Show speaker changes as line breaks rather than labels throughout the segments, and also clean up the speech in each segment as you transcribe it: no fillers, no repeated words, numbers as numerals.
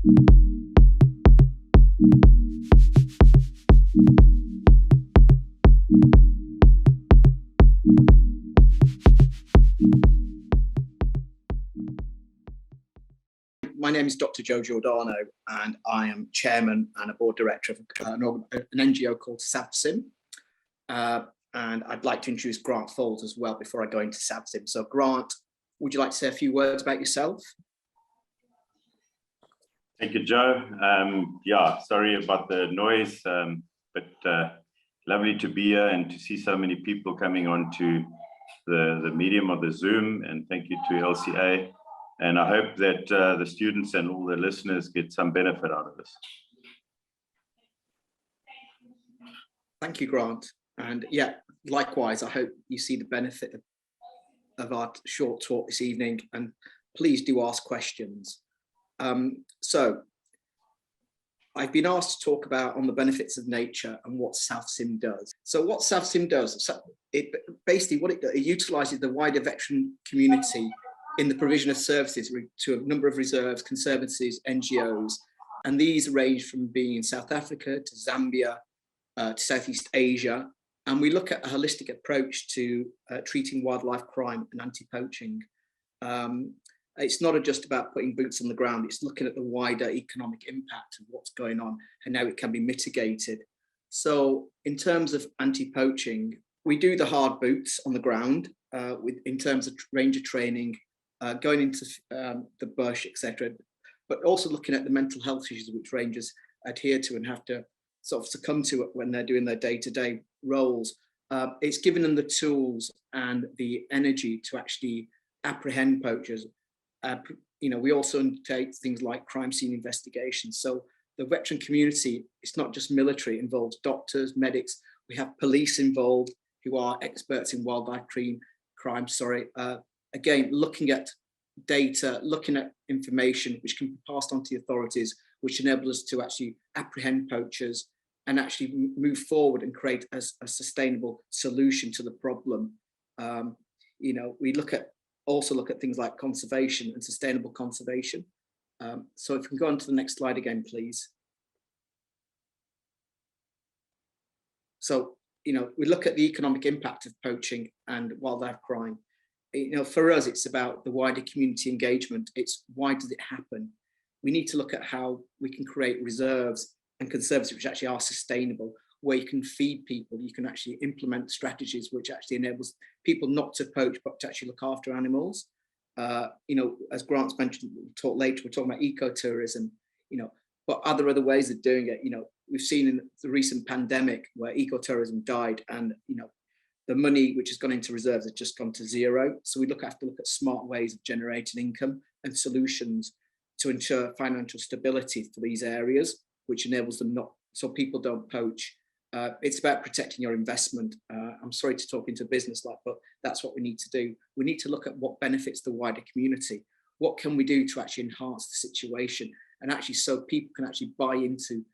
My name is Dr. Joe Giordano, and I am chairman and a board director of an NGO called SAVSIM. And I'd like to introduce Grant Fowlds as well before I go into SAVSIM. So Grant, would you like to say a few words about yourself?
Thank you, Joe. Yeah, sorry about the noise, but lovely to be here and to see so many people coming on to the medium of the Zoom, and thank you to LCA. And I hope that the students and all the listeners get some benefit out of this.
Thank you, Grant. And yeah, likewise, I hope you see the benefit of our short talk this evening, and please do ask questions. So I've been asked to talk about on the benefits of nature and what SAVSIM does. So what SAVSIM does, it basically it utilises the wider veteran community in the provision of services to a number of reserves, conservancies, NGOs, and these range from being in South Africa to Zambia to Southeast Asia. And we look at a holistic approach to treating wildlife crime and anti-poaching. It's not just about putting boots on the ground, it's looking at the wider economic impact of what's going on and how it can be mitigated. So in terms of anti-poaching, we do the hard boots on the ground in terms of ranger training, going into the bush, etc., but also looking at the mental health issues which rangers adhere to and have to sort of succumb to when they're doing their day-to-day roles. It's given them the tools and the energy to actually apprehend poachers. We also undertake things like crime scene investigations. So the veteran community, it's not just military, it involves doctors, medics. We have police involved who are experts in wildlife crime. Again, looking at data, looking at information which can be passed on to the authorities, which enable us to actually apprehend poachers and actually move forward and create a sustainable solution to the problem. We also look at things like conservation and sustainable conservation. So if we can go on to the next slide again, please. So, we look at the economic impact of poaching and wildlife crime. For us, it's about the wider community engagement. It's why does it happen? We need to look at how we can create reserves and conservancies which actually are sustainable, where you can feed people, you can actually implement strategies which actually enables people not to poach, but to actually look after animals. As Grant's mentioned, we'll talk later, we're talking about ecotourism, but are there other ways of doing it? We've seen in the recent pandemic where ecotourism died and, the money which has gone into reserves has just gone to zero. So we have to look at smart ways of generating income and solutions to ensure financial stability for these areas, which enables them so people don't poach. It's about protecting your investment. I'm sorry to talk into business but that's what we need to do. We need to look at what benefits the wider community. What can we do to actually enhance the situation and actually so people can actually buy into,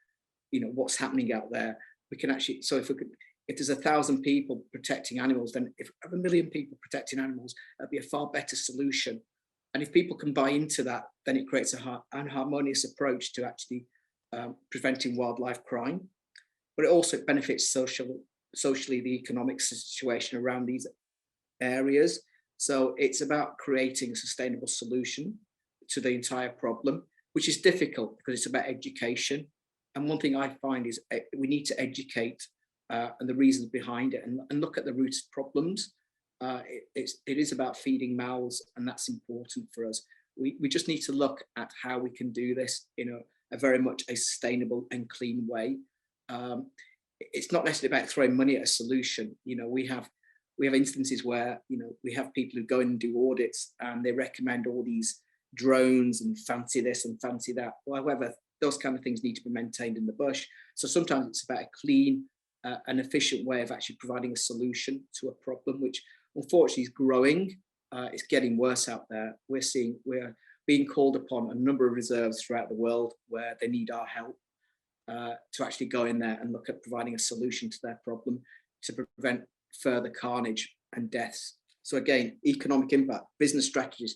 what's happening out there. We can actually, if there's 1,000 people protecting animals, then if we have 1 million people protecting animals, that'd be a far better solution. And if people can buy into that, then it creates an harmonious approach to actually preventing wildlife crime. But it also benefits socially the economic situation around these areas. So it's about creating a sustainable solution to the entire problem, which is difficult because it's about education. And one thing I find is we need to educate and the reasons behind it and look at the root problems. It is about feeding mouths, and that's important for us. We just need to look at how we can do this in a very much a sustainable and clean way. It's not necessarily about throwing money at a solution. We have instances where we have people who go in and do audits and they recommend all these drones and fancy this and fancy that. However, those kind of things need to be maintained in the bush. So sometimes it's about a clean and efficient way of actually providing a solution to a problem, which unfortunately is growing. It's getting worse out there. We're being called upon a number of reserves throughout the world where they need our help to actually go in there and look at providing a solution to their problem to prevent further carnage and deaths So again, economic impact, business strategies,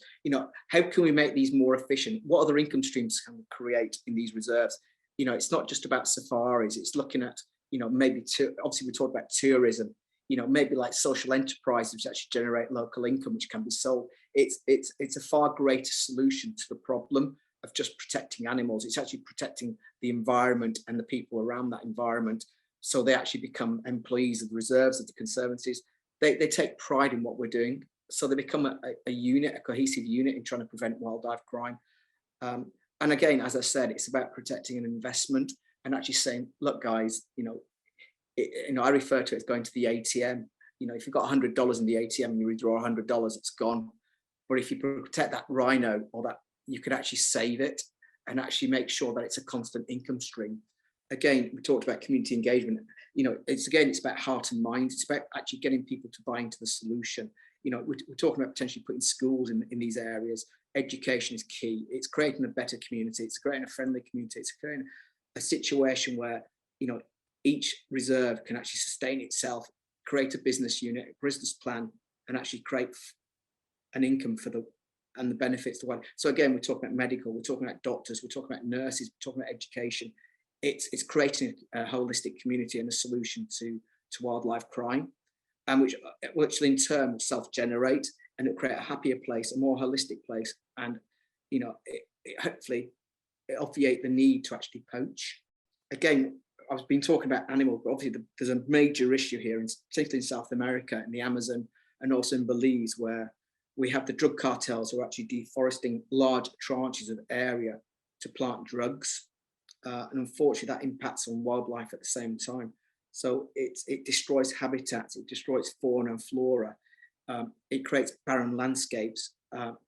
how can we make these more efficient? What other income streams can we create in these reserves? It's not just about safaris, it's looking at, maybe obviously we talk about tourism, maybe like social enterprises which actually generate local income, which can be sold. It's a far greater solution to the problem of just protecting animals. It's actually protecting the environment and the people around that environment. So they actually become employees of the reserves, of the conservancies. They take pride in what we're doing. So they become a unit, a cohesive unit in trying to prevent wildlife crime. And again, as I said, it's about protecting an investment and actually saying, look, guys, I refer to it as going to the ATM. If you've got $100 in the ATM and you withdraw $100, it's gone. But if you protect that rhino, or that, you can actually save it and actually make sure that it's a constant income stream. Again, we talked about community engagement. It's about heart and mind. It's about actually getting people to buy into the solution. We're talking about potentially putting schools in these areas. Education is key. It's creating a better community. It's creating a friendly community. It's creating a situation where, each reserve can actually sustain itself, create a business unit, a business plan, and actually create an income and the benefits to one. So again, we're talking about medical, we're talking about doctors, we're talking about nurses, we're talking about education. It's creating a holistic community and a solution to wildlife crime, and which in turn will self-generate, and it'll create a happier place, a more holistic place, and hopefully obviate the need to actually poach. Again, I've been talking about animals, but obviously there's a major issue here, particularly in South America, in the Amazon, and also in Belize, where we have the drug cartels who are actually deforesting large tranches of area to plant drugs. And unfortunately, that impacts on wildlife at the same time. So it destroys habitats, it destroys fauna and flora, it creates barren landscapes,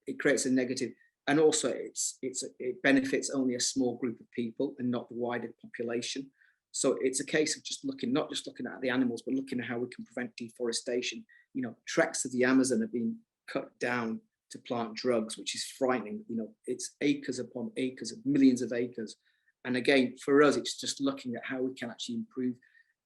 it creates a negative, and also it benefits only a small group of people and not the wider population. So it's a case of not just looking at the animals, but looking at how we can prevent deforestation. Tracts of the Amazon have been cut down to plant drugs, which is frightening. It's acres upon acres, of millions of acres. And again, for us, it's just looking at how we can actually improve.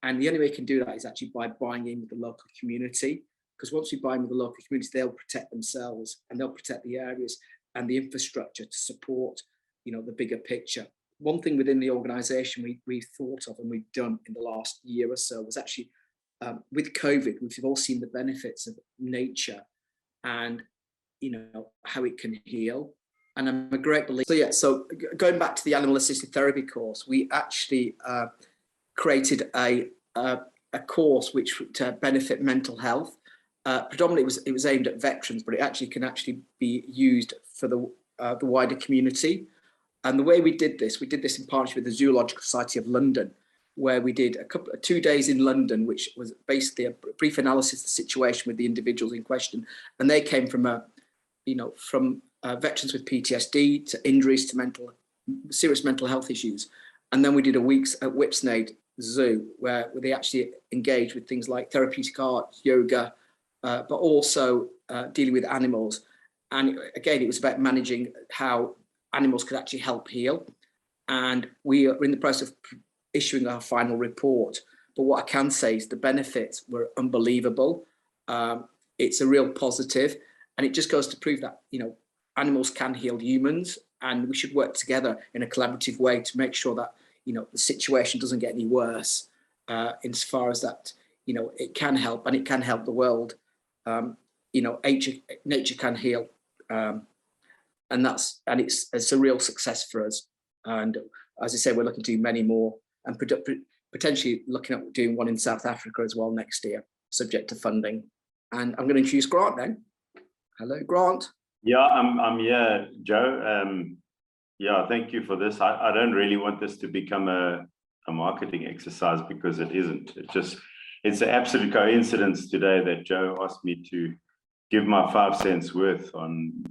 And the only way we can do that is actually by buying in with the local community. Because once we buy in with the local community, they'll protect themselves and they'll protect the areas and the infrastructure to support, the bigger picture. One thing within the organisation we've thought of and we've done in the last year or so was actually, with COVID, we've all seen the benefits of nature and, how it can heal. And I'm a great believer. So going back to the animal assisted therapy course, we actually created a course which to benefit mental health. Predominantly it was aimed at veterans, but it actually can be used for the wider community. And the way we did this in partnership with the Zoological Society of London, where we did 2 days in London, which was basically a brief analysis of the situation with the individuals in question. And they came from veterans with PTSD to injuries to serious mental health issues. And then we did a week at Whipsnade Zoo, where they actually engaged with things like therapeutic art, yoga, but also dealing with animals. And again, it was about managing how animals could actually help heal. And we are in the process of issuing our final report. But what I can say is the benefits were unbelievable. It's a real positive, and it just goes to prove that, animals can heal humans, and we should work together in a collaborative way to make sure that, the situation doesn't get any worse, insofar as that, it can help, and it can help the world. Nature can heal. And it's a real success for us. And as I say, we're looking to do many more, and potentially looking at doing one in South Africa as well next year, subject to funding. And I'm going to introduce Grant now. Hello, Grant.
Yeah, I'm here, Joe. Yeah, thank you for this. I don't really want this to become a marketing exercise, because it isn't. It's an absolute coincidence today that Joe asked me to give my 5 cents worth on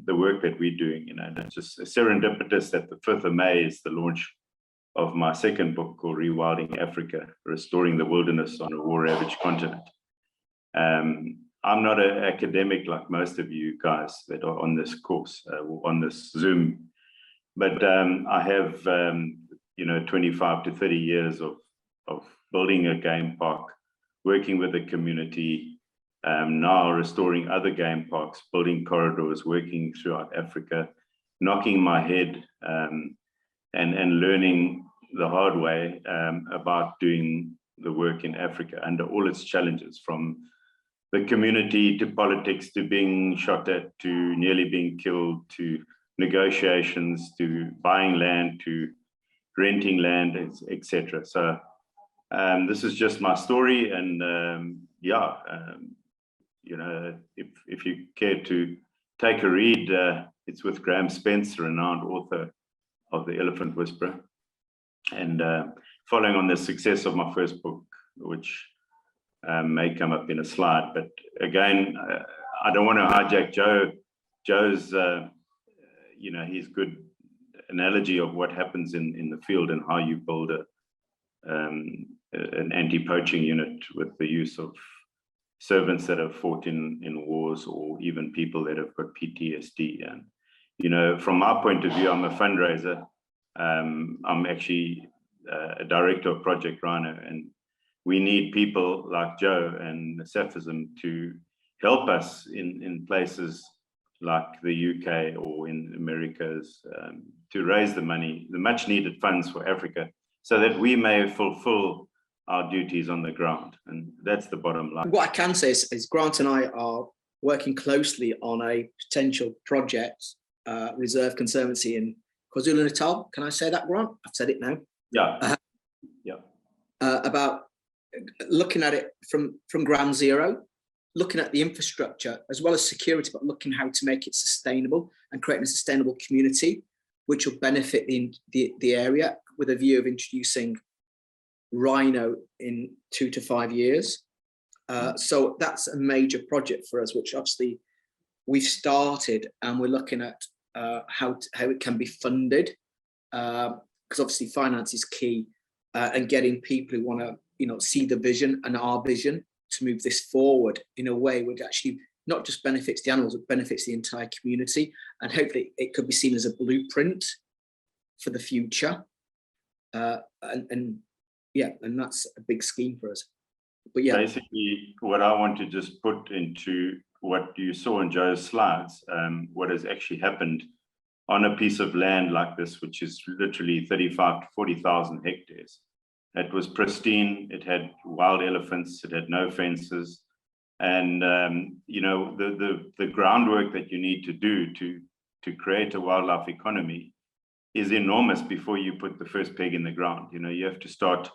the work that we're doing. It's just serendipitous that the 5th of May is the launch of my second book called Rewilding Africa, Restoring the Wilderness on a War-Ravaged Continent. I'm not an academic like most of you guys that are on this course, on this Zoom, but I have 25 to 30 years of building a game park, working with the community, now restoring other game parks, building corridors, working throughout Africa, knocking my head and learning the hard way about doing the work in Africa under all its challenges, from the community to politics to being shot at to nearly being killed to negotiations to buying land to renting land, etc. So this is just my story, and you know, if you care to take a read, it's with Graham Spence, renowned author of The Elephant Whisperer, and following on the success of my first book, which may come up in a slide. But again, I don't want to hijack Joe's, you know, his good analogy of what happens in the field and how you build an anti-poaching unit with the use of servants that have fought in wars, or even people that have got PTSD. And, you know, from my point of view, I'm a fundraiser. I'm actually a director of Project Rhino, and we need people like Joe and Sapphism to help us in places like the UK or in Americas to raise the money, the much needed funds for Africa, so that we may fulfill our duties on the ground. And that's the bottom line.
What I can say is Grant and I are working closely on a potential project, reserve conservancy in KwaZulu-Natal. Can I say that, Grant? I've said it now.
Yeah.
About looking at it from ground zero, looking at the infrastructure as well as security, but looking how to make it sustainable and creating a sustainable community, which will benefit the area, with a view of introducing rhino in 2 to 5 years. So that's a major project for us, which obviously we've started, and we're looking at how it can be funded, because obviously finance is key, and getting people who want to, you know, see the vision and our vision to move this forward in a way which actually not just benefits the animals, it benefits the entire community, and hopefully it could be seen as a blueprint for the future. And that's a big scheme for us. But yeah,
basically what I want to just put into what you saw in Joe's slides, what has actually happened on a piece of land like this, which is literally 35 to 40,000 hectares. It was pristine. It had wild elephants. It had no fences. And, you know, the groundwork that you need to do to create a wildlife economy is enormous before you put the first peg in the ground. You know, you have to start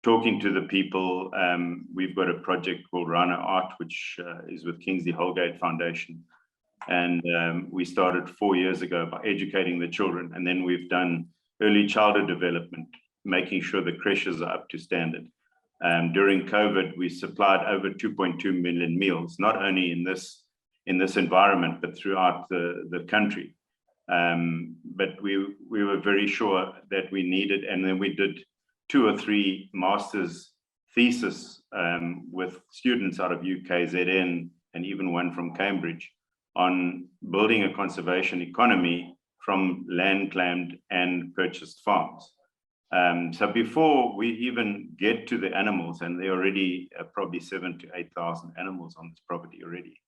talking to the people. We've got a project called Rhino Art, which is with Kingsley Holgate Foundation. And we started 4 years ago by educating the children. And then we've done early childhood development, making sure the creches are up to standard. During COVID, we supplied over 2.2 million meals, not only in this environment, but throughout the country. But we were very sure that we needed, and then we did 2 or 3 master's thesis with students out of UKZN and even one from Cambridge on building a conservation economy from land claimed and purchased farms. So before we even get to the animals, and there are already probably 7,000 to 8,000 animals on this property already,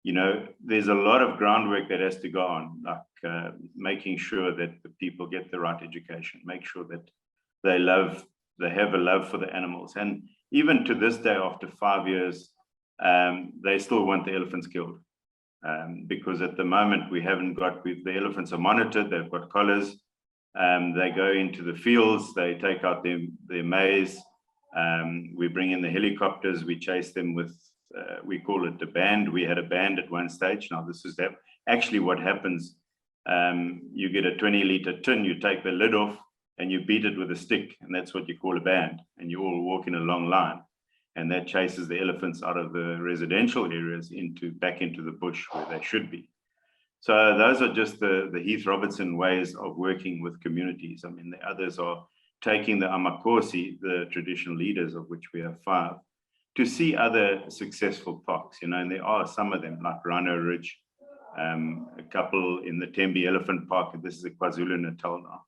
you know, there's a lot of groundwork that has to go on, like making sure that the people get the right education, make sure that they have a love for the animals. And even to this day, after 5 years, they still want the elephants killed. Because at the moment we haven't got, the elephants are monitored, they've got collars, they go into the fields, they take out their maize, we bring in the helicopters, we chase them with, we call it the band. We had a band at one stage. Now this is actually what happens. You get a 20-litre tin, you take the lid off and you beat it with a stick, and that's what you call a band. And you all walk in a long line, and that chases the elephants out of the residential areas back into the bush where they should be. So those are just the Heath Robertson ways of working with communities. I mean, the others are taking the Amakosi, the traditional leaders of which we have 5, to see other successful parks, you know, and there are some of them like Rhino Ridge, a couple in the Tembe Elephant Park, and this is a KwaZulu-Natal now.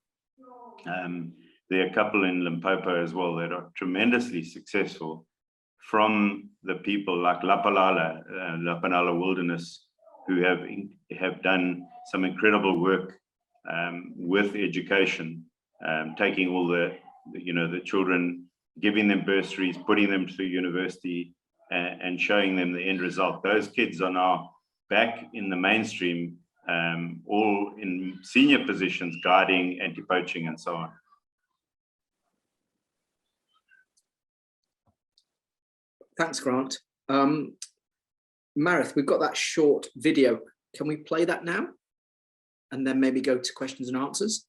There are a couple in Limpopo as well that are tremendously successful from the people like Lapalala Wilderness, who have done some incredible work with education, taking all the children, giving them bursaries, putting them through university, and showing them the end result. Those kids are now back in the mainstream, all in senior positions, guiding, anti-poaching, and so on.
Thanks, Grant. Marith, we've got that short video. Can we play that now? And then maybe go to questions and answers?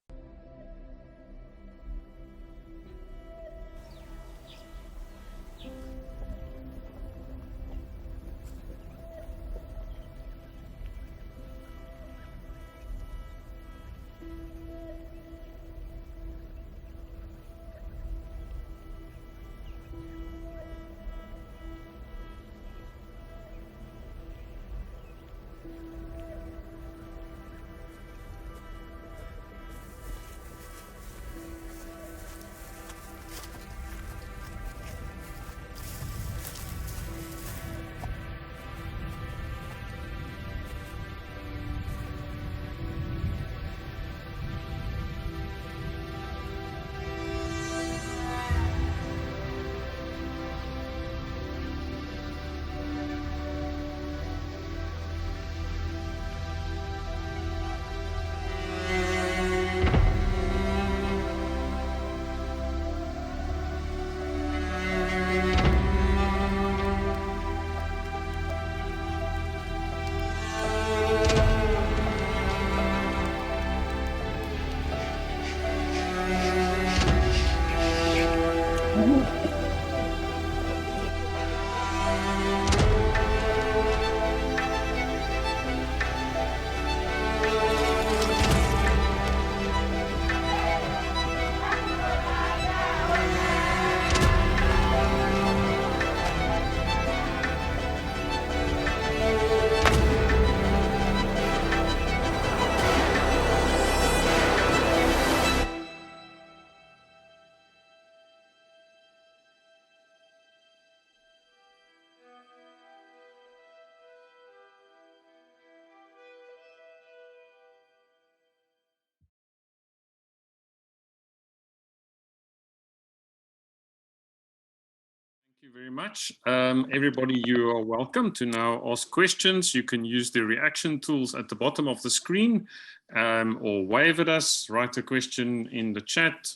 Thank you very much. Everybody, you are welcome to now ask questions. You can use the reaction tools at the bottom of the screen, or wave at us, write a question in the chat.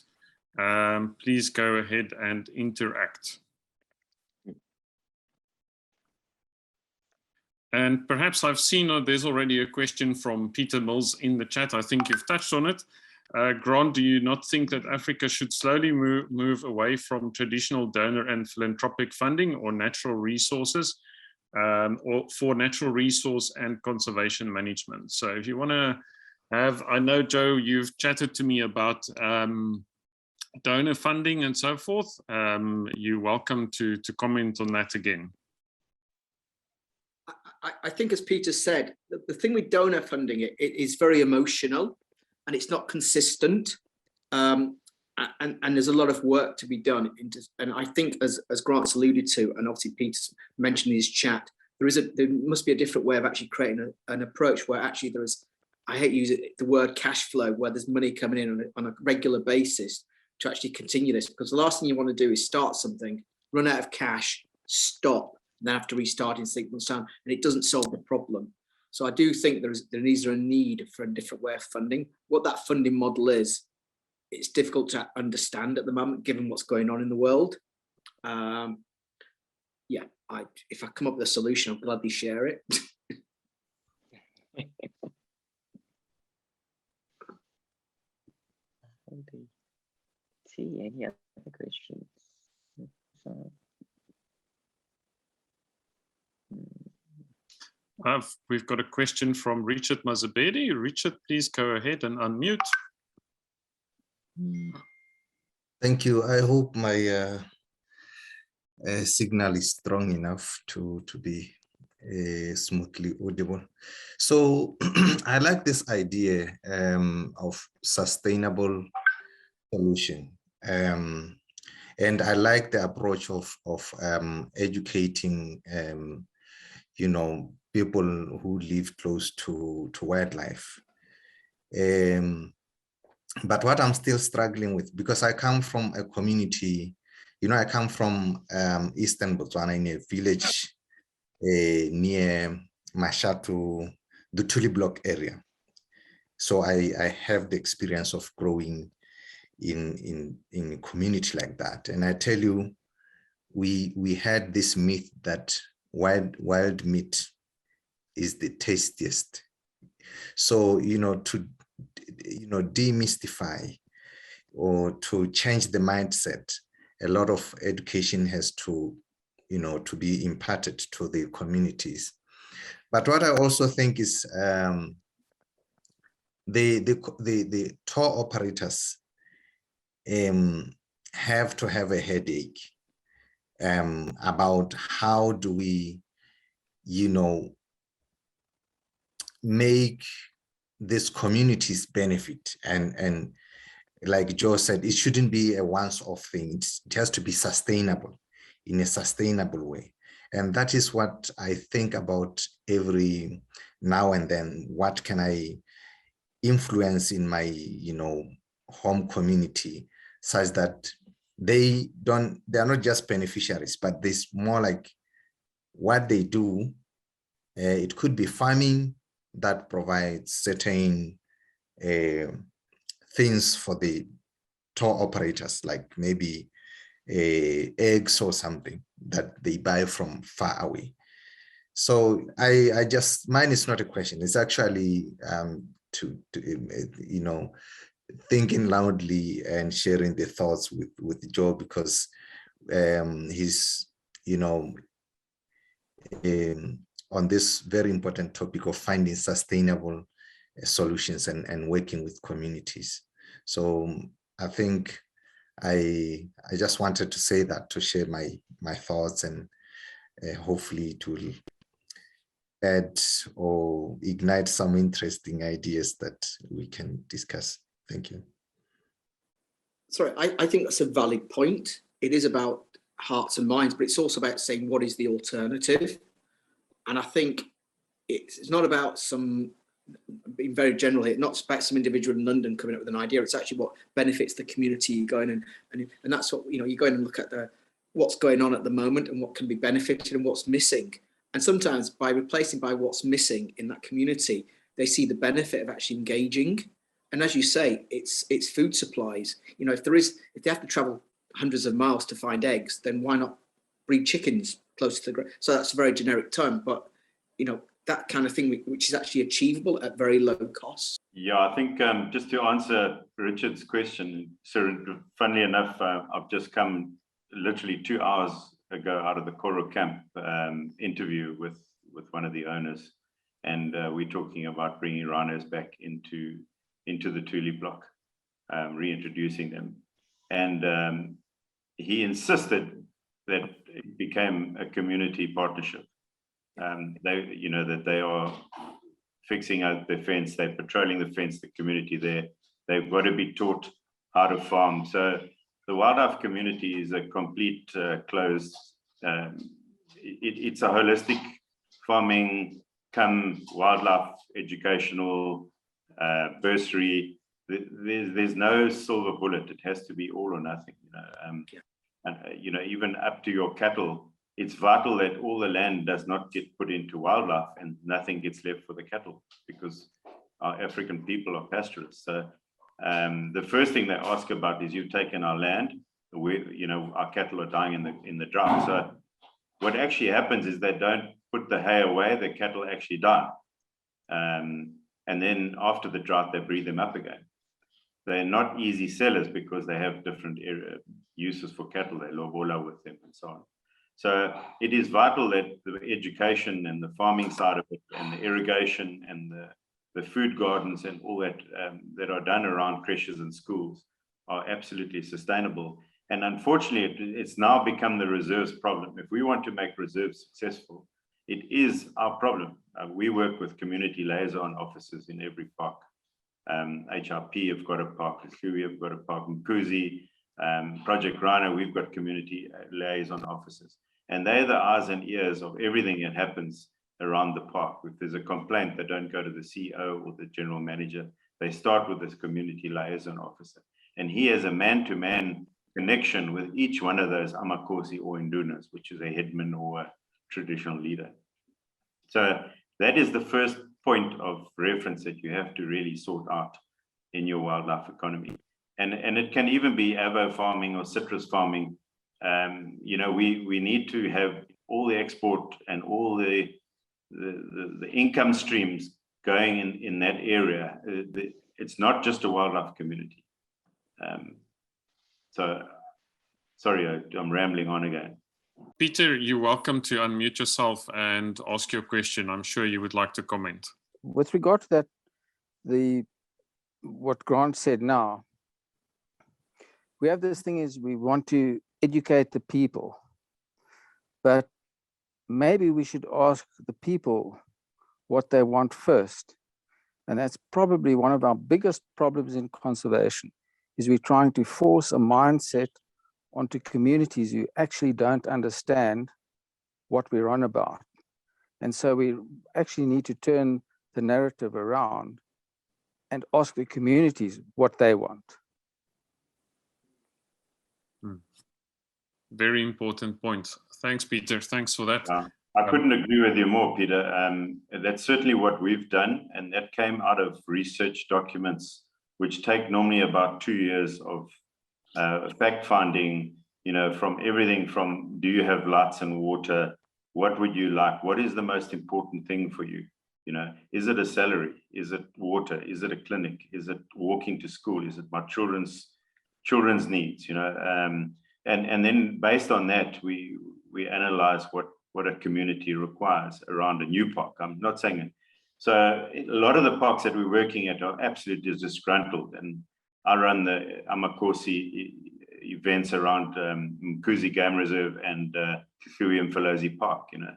Please go ahead and interact. And perhaps I've seen there's already a question from Peter Mills in the chat. I think you've touched on it. Grant, do you not think that Africa should slowly move away from traditional donor and philanthropic funding or natural resources, or for natural resource and conservation management? So if you want to have, I know, Joe, you've chatted to me about donor funding and so forth. You're welcome to comment on that again.
I think, as Peter said, the thing with donor funding, it is very emotional and it's not consistent. And there's a lot of work to be done. And I think, as Grant's alluded to, and obviously Peter's mentioned in his chat, there must be a different way of actually creating an approach where actually there is, I hate using the word cash flow, where there's money coming in on a regular basis to actually continue this. Because the last thing you want to do is start something, run out of cash, stop, and then have to restart in 6 months' time, and it doesn't solve the problem. So I do think there is a need for a different way of funding. What that funding model is, it's difficult to understand at the moment, given what's going on in the world. Yeah, if I come up with a solution, I'll gladly share it.
See any other questions?
We've got a question from Richard Mazabedi. Richard, please go ahead and unmute.
Thank you. I hope my signal is strong enough to be smoothly audible. So I like this idea of sustainable solution. And I like the approach of educating, you know, people who live close to wildlife. But what I'm still struggling with, because I come from a community, you know, I come from Eastern Botswana, in a village near Mashatu, the Tuli Block area. So I have the experience of growing in a community like that. And I tell you, we had this myth that wild meat is the tastiest. So, you know, to demystify or to change the mindset, a lot of education has to, you know, to be imparted to the communities. But what I also think is the tour operators have to have a headache about how do we, you know, make these communities benefit. And like Joe said, it shouldn't be a once-off thing. It has to be sustainable, in a sustainable way. And that is what I think about every now and then. What can I influence in my, you know, home community, such that they are not just beneficiaries, but there's more like what they do. It could be farming that provides certain things for the tour operators, like maybe eggs or something that they buy from far away. So I just, mine is not a question. It's actually to you know, thinking loudly and sharing the thoughts with Joe, because he's, you know, on this very important topic of finding sustainable solutions and working with communities. So I think I just wanted to say that, to share my thoughts, and hopefully it will add or ignite some interesting ideas that we can discuss. Thank you.
Sorry, I think that's a valid point. It is about hearts and minds, but it's also about saying, what is the alternative? And I think it's not about some, being very general, it's not about some individual in London coming up with an idea. It's actually what benefits the community. You go in and that's what, you know, you go in and look at what's going on at the moment and what can be benefited and what's missing. And sometimes by replacing by what's missing in that community, they see the benefit of actually engaging. And as you say, it's food supplies. You know, if they have to travel hundreds of miles to find eggs, then why not breed chickens close to the ground? So that's a very generic term, but you know, that kind of thing, which is actually achievable at very low costs.
Yeah, I think just to answer Richard's question, so funnily enough, I've just come literally 2 hours ago out of the Koro camp interview with one of the owners, and we're talking about bringing rhinos back into the Tuli block, reintroducing them, and he insisted that it became a community partnership. They, you know, that they are fixing out the fence, they're patrolling the fence, the community there, they've got to be taught how to farm. So the wildlife community is a complete closed, it's a holistic farming come wildlife educational bursary. There's no silver bullet. It has to be all or nothing, you know. And you know, even up to your cattle, it's vital that all the land does not get put into wildlife and nothing gets left for the cattle, because our African people are pastoralists. So the first thing they ask about is, you've taken our land, you know, our cattle are dying in the drought. So what actually happens is they don't put the hay away, the cattle actually die. And then after the drought, they breed them up again. They're not easy sellers because they have different uses for cattle. They lobola with them and so on. So it is vital that the education and the farming side of it, and the irrigation and the food gardens and all that that are done around creches and schools are absolutely sustainable. And unfortunately, it's now become the reserves problem. If we want to make reserves successful, it is our problem. We work with community liaison officers in every park. HRP have got a park, Hui have got a park, Mkuzi, Project Rhino, we've got community liaison officers, and they're the eyes and ears of everything that happens around the park. If there's a complaint, they don't go to the CEO or the general manager. They start with this community liaison officer, and he has a man-to-man connection with each one of those Amakosi or Indunas, which is a headman or a traditional leader. So that is the first point of reference that you have to really sort out in your wildlife economy. And it can even be avo farming or citrus farming. You know, we need to have all the export and all the income streams going in that area. It's not just a wildlife community. So, sorry, I'm rambling on again.
Peter, you're welcome to unmute yourself and ask your question. I'm sure you would like to comment.
With regard to that, what Grant said now, we have this thing is we want to educate the people, but maybe we should ask the people what they want first. And that's probably one of our biggest problems in conservation, is we're trying to force a mindset onto communities who actually don't understand what we're on about. And so we actually need to turn the narrative around and ask the communities what they want.
Very important point. Thanks, Peter. Thanks for that.
I couldn't agree with you more, Peter. That's certainly what we've done, and that came out of research documents, which take normally about 2 years of fact finding, you know, from everything from, do you have lights and water? What would you like? What is the most important thing for you? You know, is it a salary? Is it water? Is it a clinic? Is it walking to school? Is it my children's needs? You know, and then based on that, we analyze what a community requires around a new park. I'm not saying it. So a lot of the parks that we're working at are absolutely disgruntled, and I run the Amakosi events around Mkuzi Game Reserve and Kikui and Mfolozi Park, you know,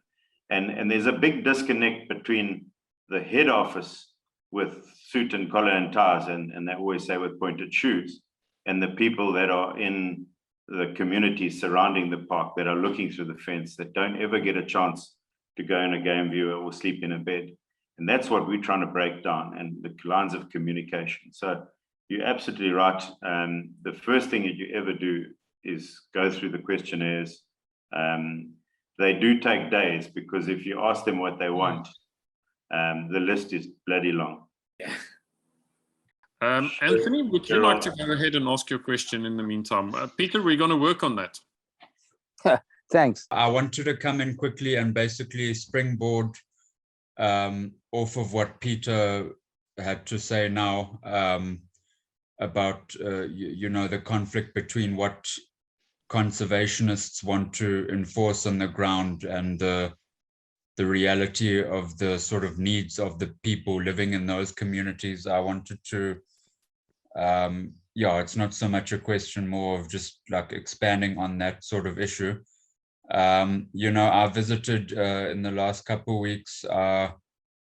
and there's a big disconnect between the head office with suit and collar and ties, and they always say with pointed shoes, and the people that are in the communities surrounding the park that are looking through the fence, that don't ever get a chance to go in a game viewer or sleep in a bed. And that's what we're trying to break down, and the lines of communication. So you're absolutely right. The first thing that you ever do is go through the questionnaires. They do take days, because if you ask them what they want, the list is bloody long.
Yeah.
Anthony, would you like to go ahead and ask your question in the meantime? Peter, we're going to work on that.
Thanks.
I wanted to come in quickly and basically springboard off of what Peter had to say now about, you know, the conflict between what conservationists want to enforce on the ground and the reality of the sort of needs of the people living in those communities. I wanted to, yeah, it's not so much a question, more of just like expanding on that sort of issue. You know, I visited in the last couple of weeks,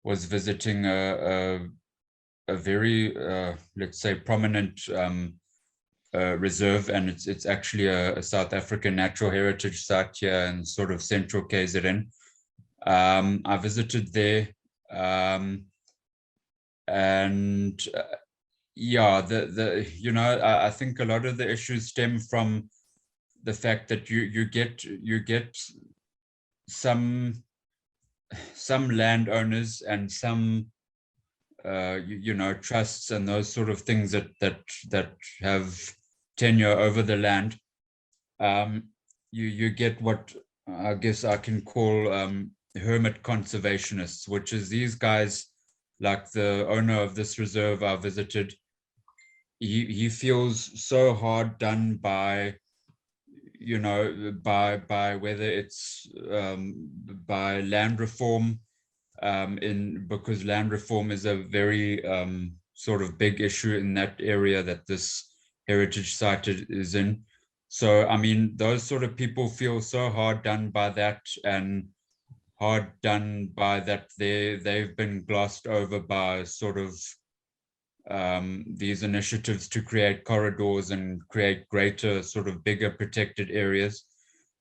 was visiting a very, let's say, prominent reserve, and it's actually a South African natural heritage site here in sort of central KZN. I visited there, and yeah, you know, I think a lot of the issues stem from the fact that you get some landowners and some you know, trusts and those sort of things that have tenure over the land. You get what I guess I can call hermit conservationists, which is these guys, like the owner of this reserve I visited. He feels so hard done by, you know, by whether it's by land reform, because land reform is a very sort of big issue in that area that this heritage site is in. So I mean, those sort of people feel so hard done by that, and hard done by that they've been glossed over by sort of these initiatives to create corridors and create greater sort of bigger protected areas.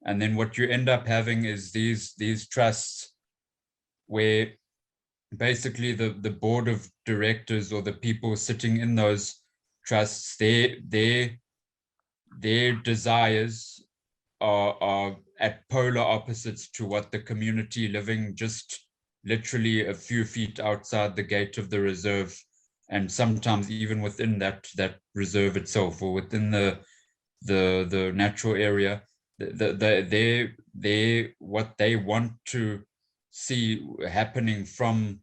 And then what you end up having is these trusts where basically the board of directors or the people sitting in those trusts, their desires are at polar opposites to what the community living just literally a few feet outside the gate of the reserve, and sometimes even within that reserve itself or within the natural area, they what they want to see happening from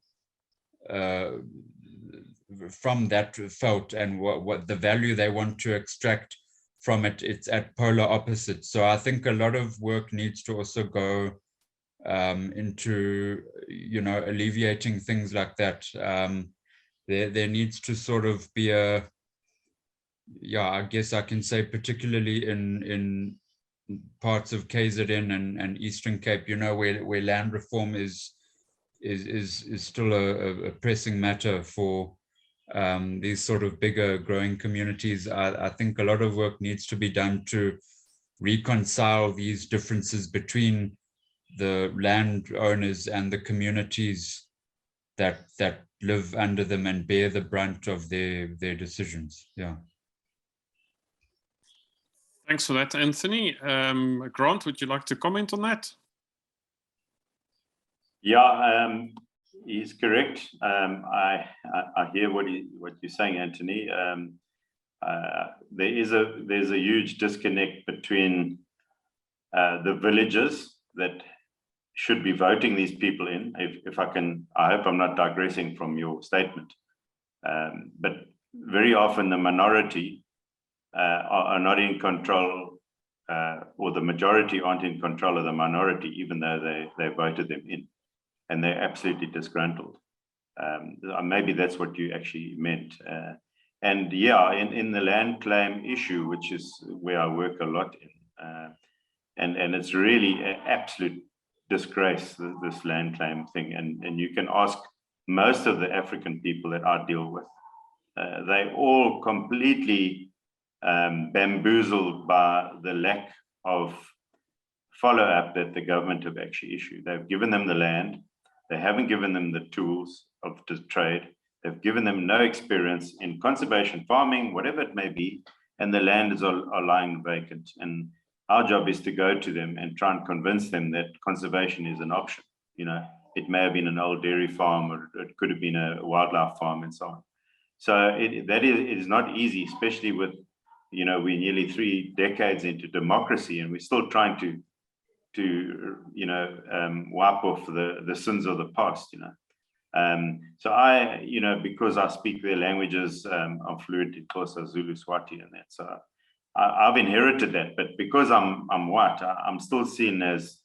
that felt and what the value they want to extract from it, it's at polar opposites. So I think a lot of work needs to also go into, you know, alleviating things like that. There needs to sort of be a, yeah, I guess I can say particularly in parts of KZN and Eastern Cape, you know, where land reform is still a pressing matter for these sort of bigger growing communities. I think a lot of work needs to be done to reconcile these differences between the landowners and the communities that live under them and bear the brunt of their decisions. Yeah.
Thanks for that, Anthony. Grant, would you like to comment on that?
Yeah, he's correct. I hear what you're saying, Anthony. There's a huge disconnect between the villages that should be voting these people in. If I can, I hope I'm not digressing from your statement, but very often the minority are not in control, or the majority aren't in control of the minority, even though they voted them in, and they're absolutely disgruntled. Maybe that's what you actually meant. And yeah, in the land claim issue, which is where I work a lot in, and it's really an absolute disgrace, this land claim thing. And you can ask most of the African people that I deal with, they all completely bamboozled by the lack of follow-up that the government have actually issued. They've given them the land, they haven't given them the tools of the trade, they've given them no experience in conservation farming, whatever it may be, and the land is are lying vacant. And our job is to go to them and try and convince them that conservation is an option. You know, it may have been an old dairy farm, or it could have been a wildlife farm, and so on. So it is not easy, especially with, you know, we're nearly 3 decades into democracy and we're still trying to you know, wipe off the sins of the past, you know. So I, you know, because I speak their languages, I'm fluent in Xhosa, Zulu, Swati, and that. So I've inherited that, but because I'm white, I'm still seen as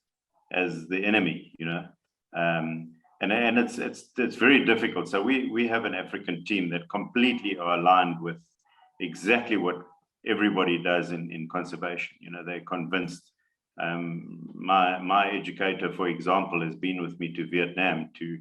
the enemy, you know. And it's very difficult. So we have an African team that completely are aligned with exactly what everybody does in conservation. You know, they're convinced. My educator, for example, has been with me to Vietnam to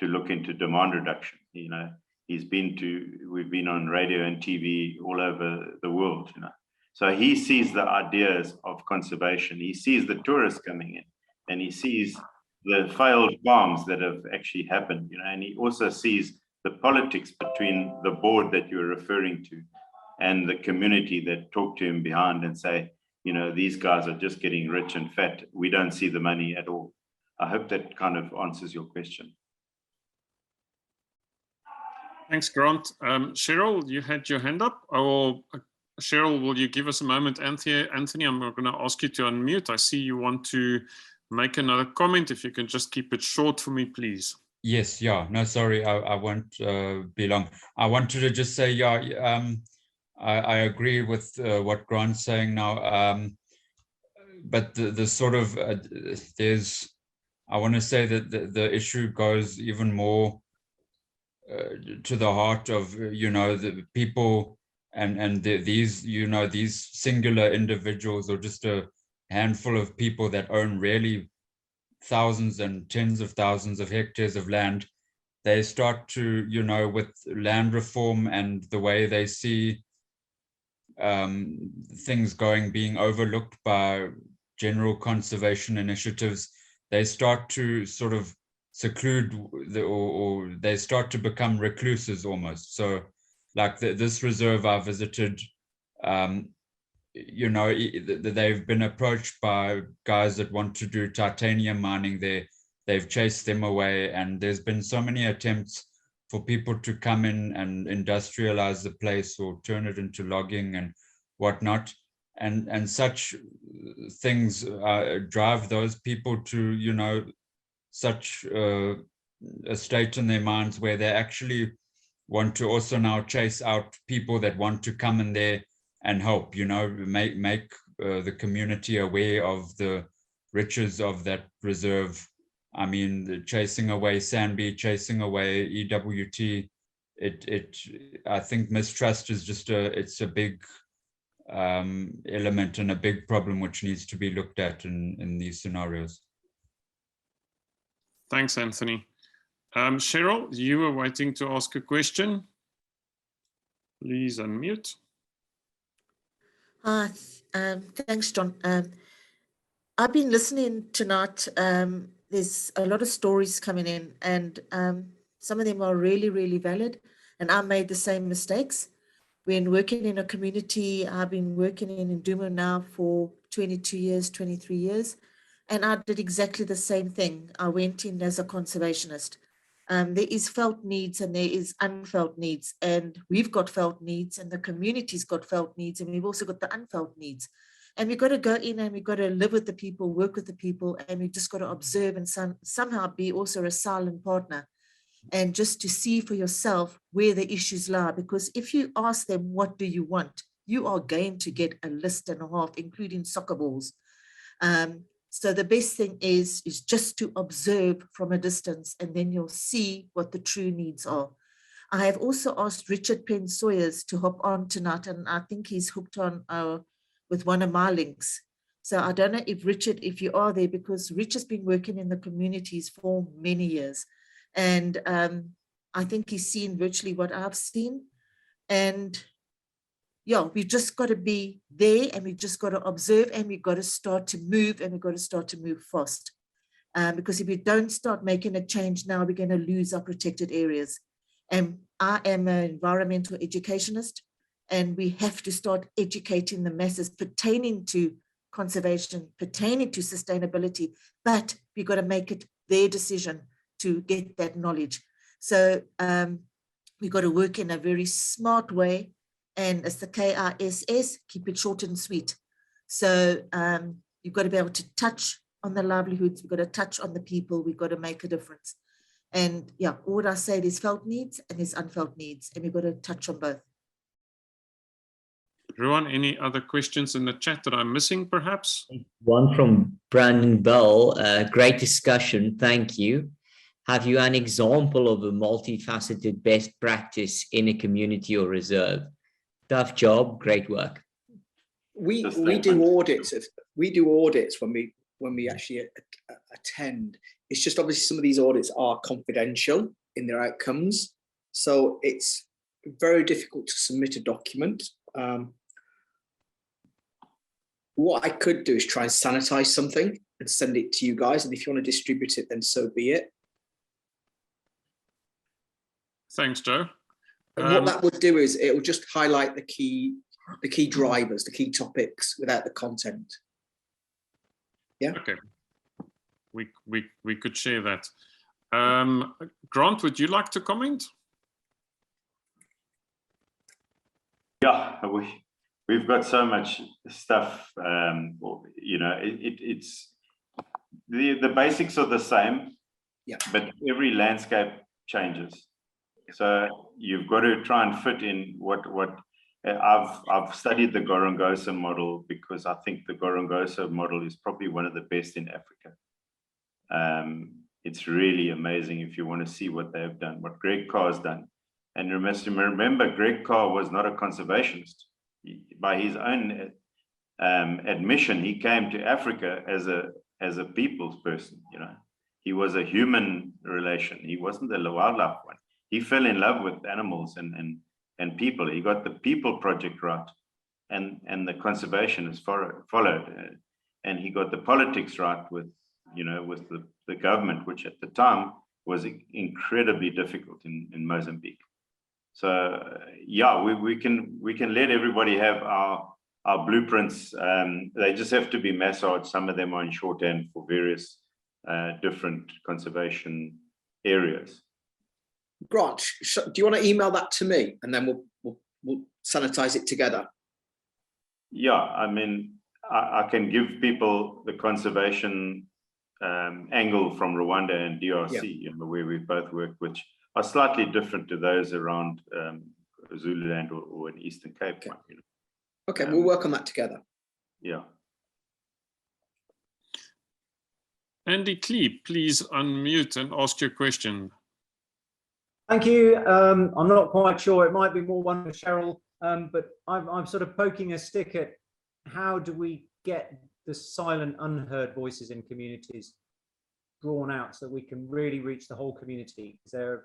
look into demand reduction. You know, we've been on radio and TV all over the world, you know. So he sees the ideas of conservation. He sees the tourists coming in, and he sees the failed farms that have actually happened, you know, and he also sees the politics between the board that you're referring to and the community that talk to him behind and say, you know, these guys are just getting rich and fat. We don't see the money at all. I hope that kind of answers your question.
Thanks, Grant. Cheryl, you had your hand up. Cheryl, will you give us a moment? Anthony, I'm going to ask you to unmute. I see you want to make another comment. If you can just keep it short for me, please.
Yes, yeah. No, sorry, I won't be long. I wanted to just say, yeah, I agree with what Grant's saying now. But the sort of, I want to say that the issue goes even more to the heart of, you know, the people and these, you know, these singular individuals, or just a handful of people that own really thousands and tens of thousands of hectares of land, they start to, you know, with land reform and the way they see things being overlooked by general conservation initiatives, they start to sort of seclude or they start to become recluses almost. So like this reserve I visited, you know, they've been approached by guys that want to do titanium mining there. They've chased them away, and there's been so many attempts for people to come in and industrialize the place or turn it into logging and whatnot. And such things drive those people to, you know, such a state in their minds where they actually want to also now chase out people that want to come in there and help, you know, make the community aware of the riches of that reserve. I mean, chasing away Sandby, chasing away EWT, I think mistrust is just it's a big element and a big problem which needs to be looked at in these scenarios.
Thanks, Anthony. Cheryl, you were waiting to ask a question. Please unmute.
Thanks, John. I've been listening tonight. There's a lot of stories coming in, and some of them are really, really valid. And I made the same mistakes. When working in a community, I've been working in Nduma now for 22 years, 23 years, and I did exactly the same thing. I went in as a conservationist. There is felt needs and there is unfelt needs, and we've got felt needs and the community's got felt needs, and we've also got the unfelt needs. And we've got to go in and we've got to live with the people, work with the people, and we've just got to observe and somehow be also a silent partner, and just to see for yourself where the issues lie. Because if you ask them, what do you want? You are going to get a list and a half, including soccer balls. So the best thing is just to observe from a distance, and then you'll see what the true needs are. I have also asked Richard Penn Sawyers to hop on tonight, and I think he's hooked on with one of my links. So I don't know if Richard, if you are there, because Richard's been working in the communities for many years. And I think he's seen virtually what I've seen. And yeah, we've just got to be there, and we've just got to observe, and we've got to start to move, and we've got to start to move fast. Because if we don't start making a change now, we're going to lose our protected areas. And I am an environmental educationist, and we have to start educating the masses pertaining to conservation, pertaining to sustainability, but we've got to make it their decision to get that knowledge. So we've got to work in a very smart way, and as the KISS, keep it short and sweet. So you've got to be able to touch on the livelihoods, we've got to touch on the people, we've got to make a difference. And yeah, what I say, there's felt needs and there's unfelt needs, and we've got to touch on both.
Ruan, any other questions in the chat that I'm missing, perhaps?
One from Brandon Bell. Great discussion. Thank you. Have you an example of a multifaceted best practice in a community or reserve? Tough job, great work.
We do audits. We do audits when we actually attend. It's just obviously some of these audits are confidential in their outcomes, so it's very difficult to submit a document. What I could do is try and sanitize something and send it to you guys, and if you want to distribute it, then so be it.
Thanks, Joe.
And what that would do is it will just highlight the key drivers, the key topics without the content. Yeah.
Okay. We could share that. Grant, would you like to comment?
Yeah, we've got so much stuff. You know, it's the basics are the same.
Yeah.
But every landscape changes. So you've got to try and fit in what I've studied the Gorongosa model, because I think the Gorongosa model is probably one of the best in Africa. It's really amazing if you want to see what they've done, what Greg Carr's done. And you must remember, Greg Carr was not a conservationist. By his own admission, he came to Africa as a people's person. You know, he was a human relation. He wasn't a wildlife one. He fell in love with animals and people. He got the people project right, and the conservation is followed. And he got the politics right with, with the government, which at the time was incredibly difficult in Mozambique. So yeah, we can let everybody have our blueprints. They just have to be massaged. Some of them are in shorthand for various different conservation areas.
Grant, do you want to email that to me, and then we'll sanitize it together?
Yeah, I mean, I can give people the conservation angle from Rwanda and DRC, where we both work, which are slightly different to those around Zululand or in Eastern Cape.
Okay, okay, we'll work on that together.
Yeah.
Andy Kleep, please unmute and ask your question.
Thank you. I'm not quite sure. It might be more one with Cheryl, but I'm sort of poking a stick at how do we get the silent, unheard voices in communities drawn out so that we can really reach the whole community. There are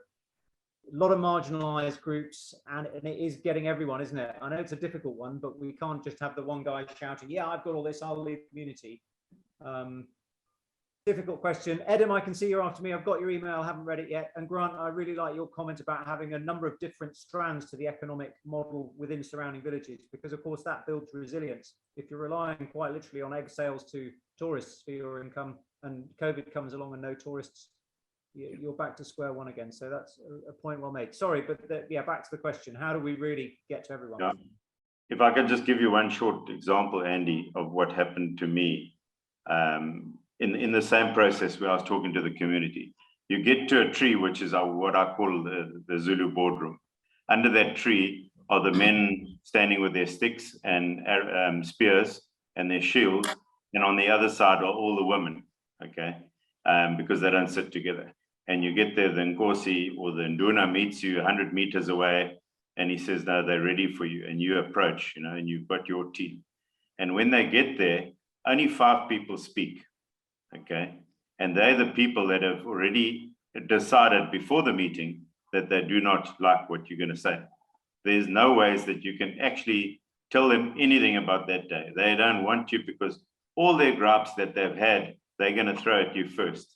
a lot of marginalized groups, and it is getting everyone, isn't it? I know it's a difficult one, but we can't just have the one guy shouting, yeah, I've got all this, I'll lead the community. Difficult question. Adam, I can see you're after me. I've got your email, haven't read it yet. And Grant, I really like your comment about having a number of different strands to the economic model within surrounding villages, because of course that builds resilience. If you're relying quite literally on egg sales to tourists for your income, and COVID comes along and no tourists, you're back to square one again. So that's a point well made. Sorry, but yeah, back to the question. How do we really get to everyone?
Yeah. If I could just give you one short example, Andy, of what happened to me. In the same process where I was talking to the community, you get to a tree, which is what I call the Zulu boardroom. Under that tree are the men standing with their sticks and spears and their shields, and on the other side are all the women, okay, because they don't sit together. And you get there, the Nkosi or the Nduna meets you 100 meters away, and he says, no, they're ready for you. And you approach, and you've got your team. And when they get there, only 5 people speak. Okay, and they're the people that have already decided before the meeting that they do not like what you're going to say. There's no ways that you can actually tell them anything about that day. They don't want you, because all their gripes that they've had, they're going to throw at you first.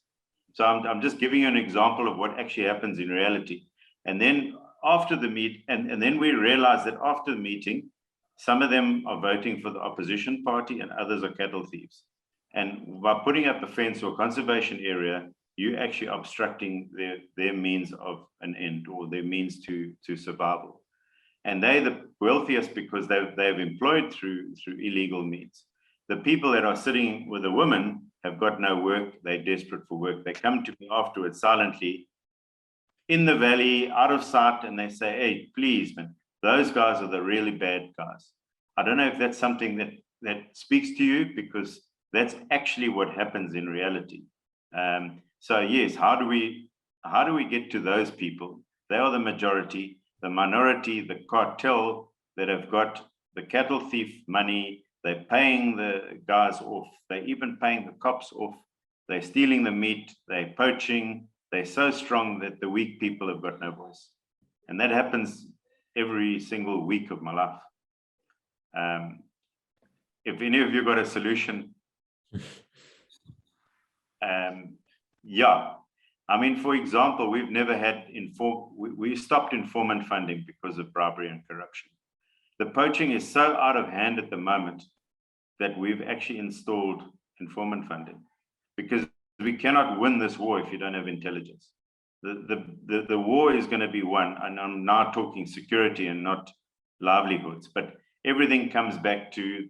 So I'm just giving you an example of what actually happens in reality. And then after the meet, and then we realize that after the meeting, some of them are voting for the opposition party and others are cattle thieves. And by putting up a fence or conservation area, you're actually obstructing their means of an end, or their means to survival. And they're the wealthiest because they've employed through illegal means. The people that are sitting with the women have got no work. They're desperate for work. They come to me afterwards silently in the valley, out of sight, and they say, hey, please, man, those guys are the really bad guys. I don't know if that's something that speaks to you, because that's actually what happens in reality. So yes, how do we get to those people? They are the majority. The minority, the cartel that have got the cattle thief money, they're paying the guys off. They're even paying the cops off. They're stealing the meat. They're poaching. They're so strong that the weak people have got no voice. And that happens every single week of my life. If any of you got a solution, yeah, I mean, for example, we've never had we stopped informant funding because of bribery and corruption. The poaching is so out of hand at the moment that we've actually installed informant funding, because we cannot win this war if you don't have intelligence. The war is going to be won, and I'm now talking security and not livelihoods, but everything comes back to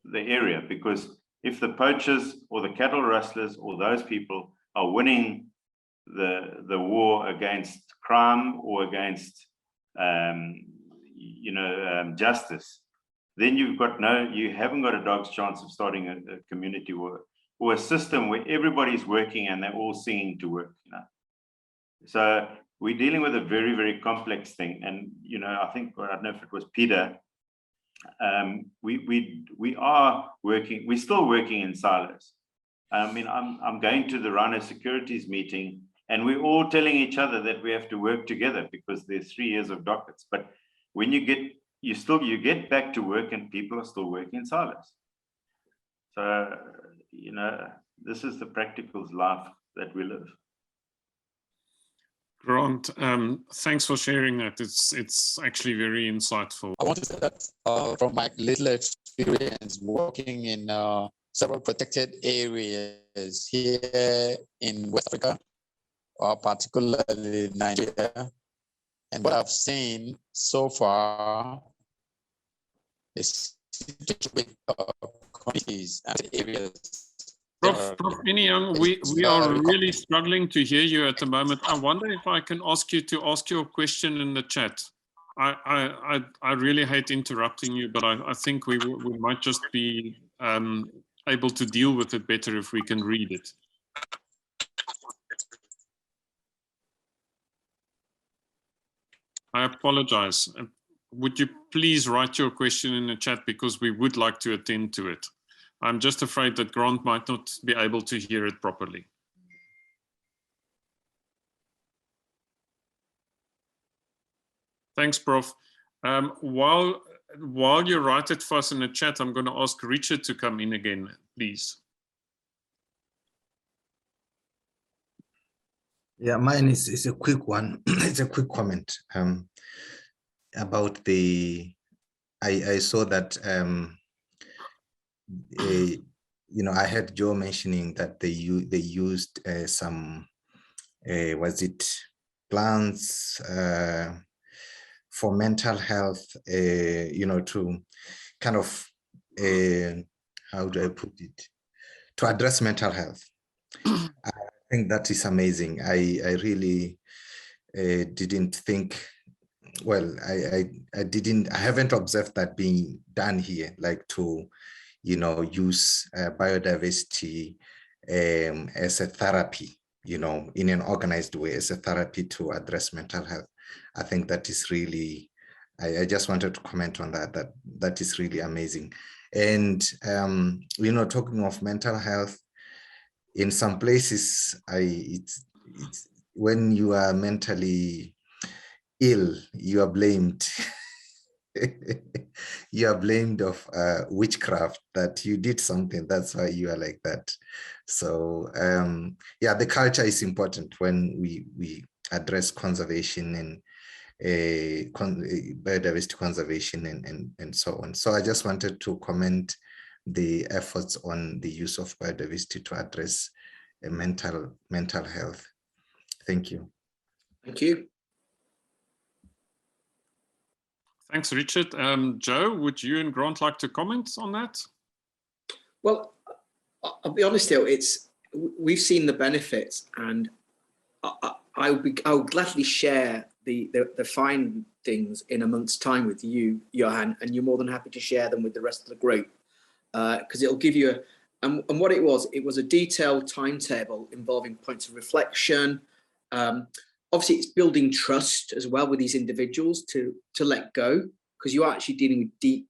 the area, because if the poachers or the cattle rustlers or those people are winning the war against crime or against justice, then you haven't got a dog's chance of starting a community war or a system where everybody's working and they're all singing to work. So we're dealing with a very, very complex thing. And I think, I don't know if it was Peter, we're still working in silos. I mean, I'm going to the Rhino Securities meeting, and we're all telling each other that we have to work together because there's 3 years of dockets. But when you get back to work and people are still working in silence. So, you know, this is the practical life that we live.
Grant, thanks for sharing that. It's actually very insightful.
I want to say that from my little experience working in several protected areas here in West Africa, or particularly Nigeria, and what I've seen so far is with communities and areas.
Prof. Iniang, we are really struggling to hear you at the moment. I wonder if I can ask you to ask your question in the chat. I really hate interrupting you, but I think we might just be able to deal with it better if we can read it. I apologize. Would you please write your question in the chat, because we would like to attend to it. I'm just afraid that Grant might not be able to hear it properly. Thanks, Prof. While you write it for us in the chat, I'm going to ask Richard to come in again, please.
Yeah, mine is a quick one. It's a quick comment about the. I saw that you know, I heard Joe mentioning that they used some was it plans for mental health, you know, to kind of how do I put it, to address mental health. I think that is amazing. I really didn't think, well, I haven't observed that being done here, like to, you know, use biodiversity as a therapy, you know, in an organized way, as a therapy to address mental health. I think that is really, I just wanted to comment on that, that is really amazing. And, you know, talking of mental health, in some places, it's when you are mentally ill, you are blamed. You are blamed of witchcraft, that you did something, that's why you are like that. So yeah, the culture is important when we address conservation and biodiversity conservation and so on. So I just wanted to comment the efforts on the use of biodiversity to address mental health. Thank you.
Thank you.
Thanks, Richard. Joe, would you and Grant like to comment on that?
Well, I'll be honest here, we've seen the benefits, and I would gladly share the findings in a month's time with you, Johan, and you're more than happy to share them with the rest of the group, because it'll give you and what it was a detailed timetable involving points of reflection. Obviously, it's building trust as well with these individuals to let go, because you are actually dealing with deep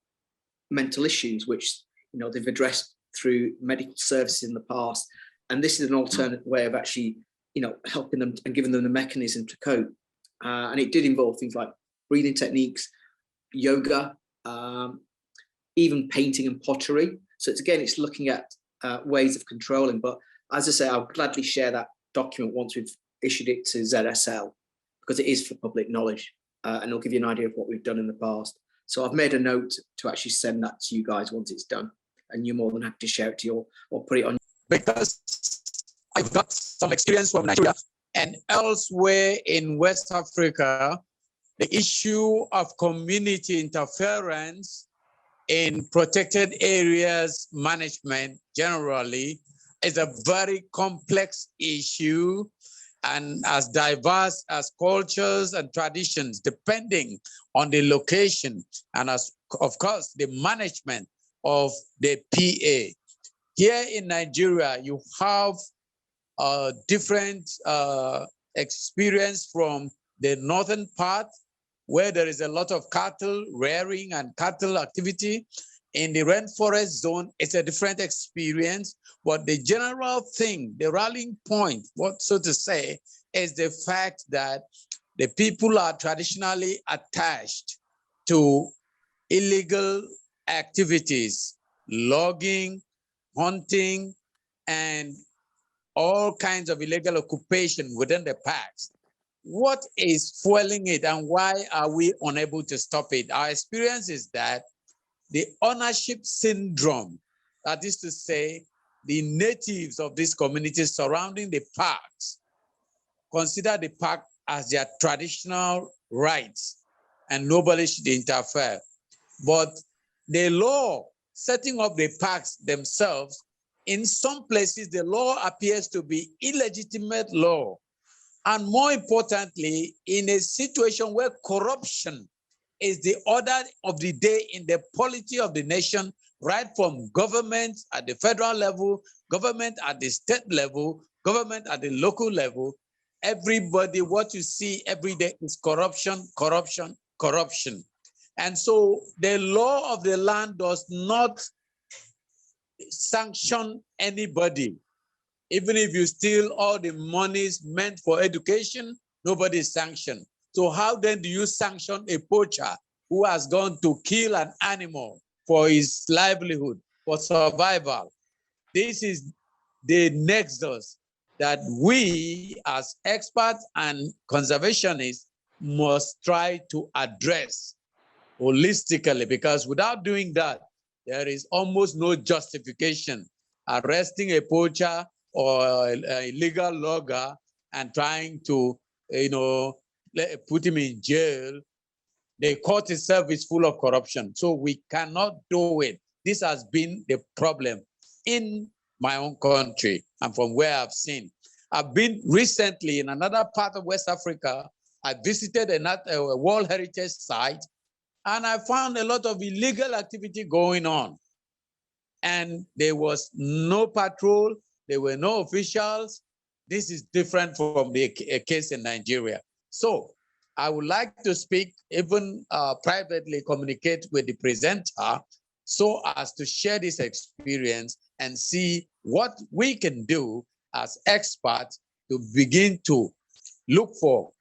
mental issues, which, you know, they've addressed through medical services in the past, and this is an alternate way of actually, you know, helping them and giving them the mechanism to cope. And it did involve things like breathing techniques, yoga, even painting and pottery. So it's looking at ways of controlling. But as I say, I'll gladly share that document once we've issued it to ZSL, because it is for public knowledge, and it'll give you an idea of what we've done in the past. So I've made a note to actually send that to you guys once it's done, and you're more than happy to share it to you or put it on.
Because I've got some experience from Nigeria and elsewhere in West Africa, the issue of community interference in protected areas management generally is a very complex issue, and as diverse as cultures and traditions, depending on the location and as, of course, the management of the PA. Here in Nigeria, you have different experience from the northern part, where there is a lot of cattle rearing and cattle activity. In the rainforest zone, it's a different experience, but the general thing, the rallying point, what so to say, is the fact that the people are traditionally attached to illegal activities, logging, hunting, and all kinds of illegal occupation within the parks. What is fueling it and why are we unable to stop it? Our experience is that the ownership syndrome, that is to say, the natives of these communities surrounding the parks consider the park as their traditional rights and nobody should interfere. But the law setting up the parks themselves, in some places, the law appears to be illegitimate law. And more importantly, in a situation where corruption is the order of the day in the polity of the nation, right from government at the federal level, government at the state level, government at the local level, everybody, what you see every day is corruption, corruption, corruption. And so the law of the land does not sanction anybody. Even if you steal all the monies meant for education, nobody is sanctioned. So how then do you sanction a poacher who has gone to kill an animal for his livelihood, for survival? This is the nexus that we as experts and conservationists must try to address holistically, because without doing that, there is almost no justification arresting a poacher or an illegal logger and trying to, put him in jail. The court itself is full of corruption, so we cannot do it. This has been the problem in my own country and from where I've seen. I've been recently in another part of West Africa. I visited a World Heritage Site, and I found a lot of illegal activity going on. And there was no patrol, there were no officials. This is different from the case in Nigeria. So I would like to speak, even privately communicate with the presenter so as to share this experience and see what we can do as experts to begin to look for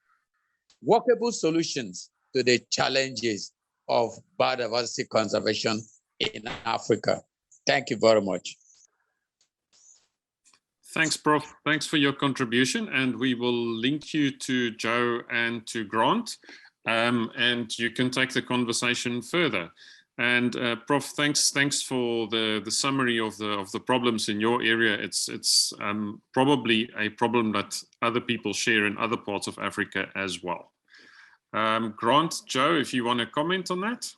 workable solutions to the challenges of biodiversity conservation in Africa. Thank you very much.
Thanks, Prof. Thanks for your contribution. And we will link you to Joe and to Grant, and you can take the conversation further. And Prof, thanks for the summary of the problems in your area. It's probably a problem that other people share in other parts of Africa as well. Grant, Joe, if you want to comment on that.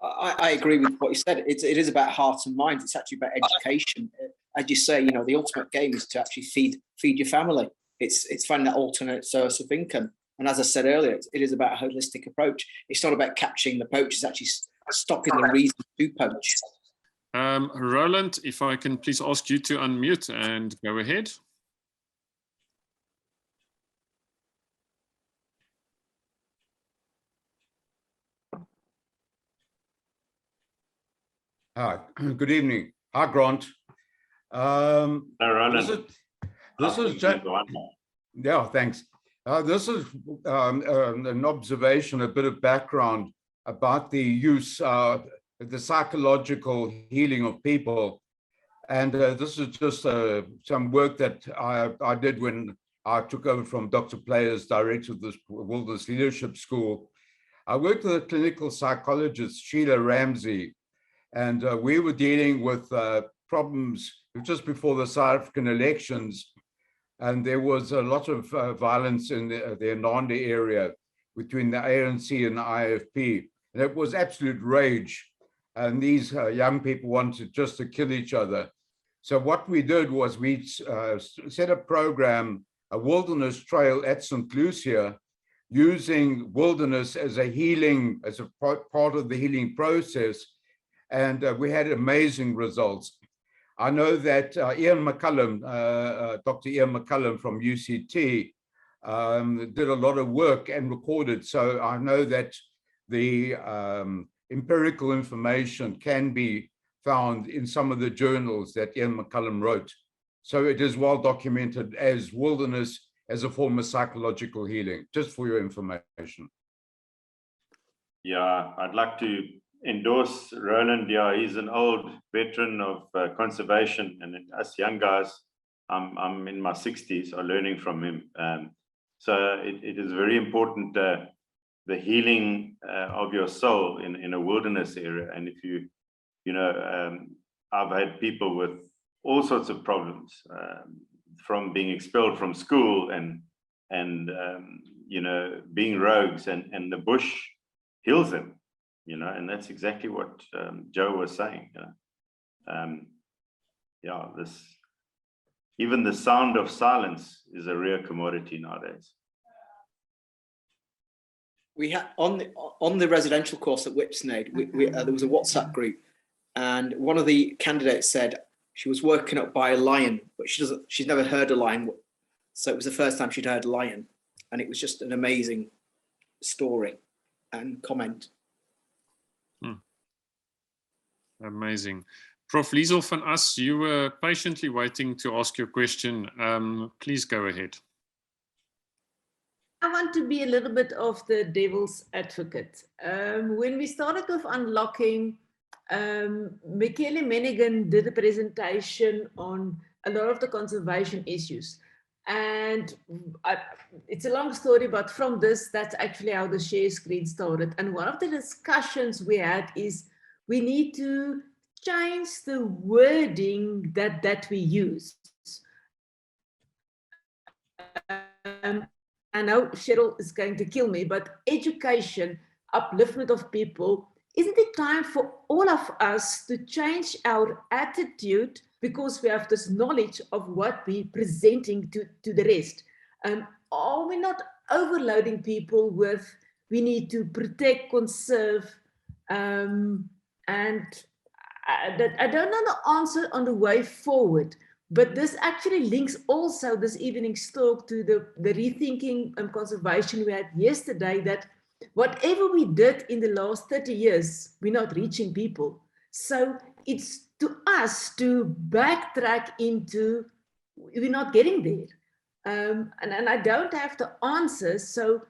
I agree with what you said. It is about heart and mind. It's actually about education. As you say, the ultimate game is to actually feed your family. It's finding that alternate source of income. And as I said earlier, it is about a holistic approach. It's not about catching the poachers, it's actually stopping the reason to poach.
Roland, if I can please ask you to unmute and go ahead.
Hi, good evening. Hi, Grant. This is yeah, thanks. This is an observation, a bit of background about the use, the psychological healing of people. And this is just some work that I did when I took over from Dr. Players, director of this Wilderness Leadership School. I worked with a clinical psychologist, Sheila Ramsey, and we were dealing with problems just before the South African elections. And there was a lot of violence in the Nandi area between the ANC and the IFP. And it was absolute rage. And these young people wanted just to kill each other. So what we did was we set a program, a wilderness trail at St. Lucia, using wilderness as a healing, as a part of the healing process. And we had amazing results. I know that Ian McCullum, Dr. Ian McCullum from UCT, did a lot of work and recorded. So I know that the empirical information can be found in some of the journals that Ian McCullum wrote. So it is well documented as wilderness as a form of psychological healing, just for your information.
Yeah, I'd like to endorse Roland. Yeah, he's an old veteran of conservation, and us young guys, I'm in my 60s, are learning from him. So it is very important, the healing of your soul in a wilderness area. And if you know, I've had people with all sorts of problems, from being expelled from school and you know, being rogues, and the bush heals them, you know, and that's exactly what Joe was saying. You know? Yeah, even the sound of silence is a rare commodity nowadays.
We had on the residential course at Whipsnade, there was a WhatsApp group, and one of the candidates said she was woken up by a lion, but she's never heard a lion, so it was the first time she'd heard a lion, and it was just an amazing story and comment.
Amazing. Prof. Liesel van As, you were patiently waiting to ask your question. Please go ahead.
I want to be a little bit of the devil's advocate. When we started with unlocking, Michele Menigan did a presentation on a lot of the conservation issues. And it's a long story, but from this, that's actually how the share screen started. And one of the discussions we had is we need to change the wording that we use. I know Cheryl is going to kill me, but education, upliftment of people, isn't it time for all of us to change our attitude because we have this knowledge of what we're presenting to the rest? Are we not overloading people with, we need to protect, conserve, and I don't know the answer on the way forward, but this actually links also this evening's talk to the rethinking and conservation we had yesterday, that whatever we did in the last 30 years, we're not reaching people. So it's to us to backtrack into, we're not getting there. And I don't have the answers. So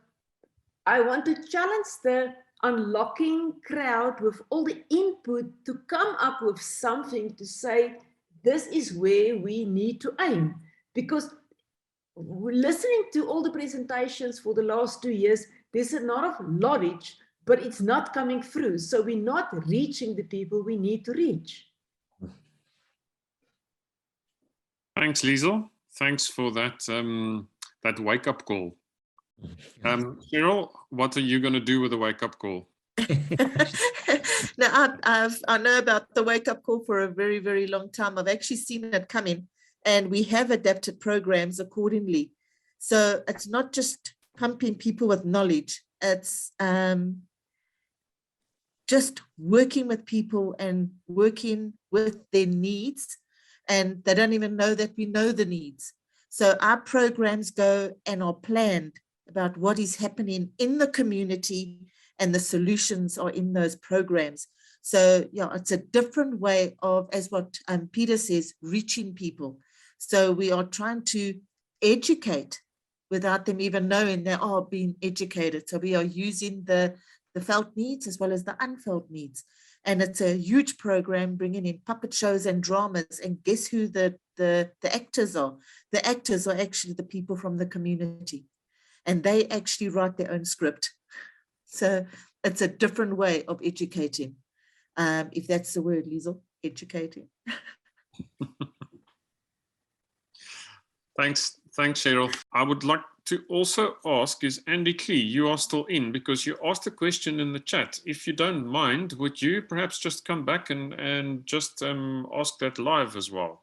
I want to challenge the unlocking crowd with all the input to come up with something to say, this is where we need to aim. Because listening to all the presentations for the last 2 years, there's a lot of knowledge, but it's not coming through. So we're not reaching the people we need to reach.
Thanks, Liesel. Thanks for that, that wake-up call. Cheryl, what are you going to do with the wake-up call?
Now, I know about the wake-up call for a very, very long time. I've actually seen it coming, and we have adapted programs accordingly. So it's not just pumping people with knowledge. It's just working with people and working with their needs, and they don't even know that we know the needs. So our programs go and are planned about what is happening in the community, and the solutions are in those programs. So yeah, it's a different way of, as what Peter says, reaching people. So we are trying to educate without them even knowing they are being educated. So we are using the felt needs as well as the unfelt needs. And it's a huge program bringing in puppet shows and dramas. And guess who the actors are? The actors are actually the people from the community. And they actually write their own script. So it's a different way of educating, if that's the word, Liesel, educating.
Thanks, Cheryl. I would like to also ask, is Andy Klee, you are still in because you asked a question in the chat. If you don't mind, would you perhaps just come back and just ask that live as well?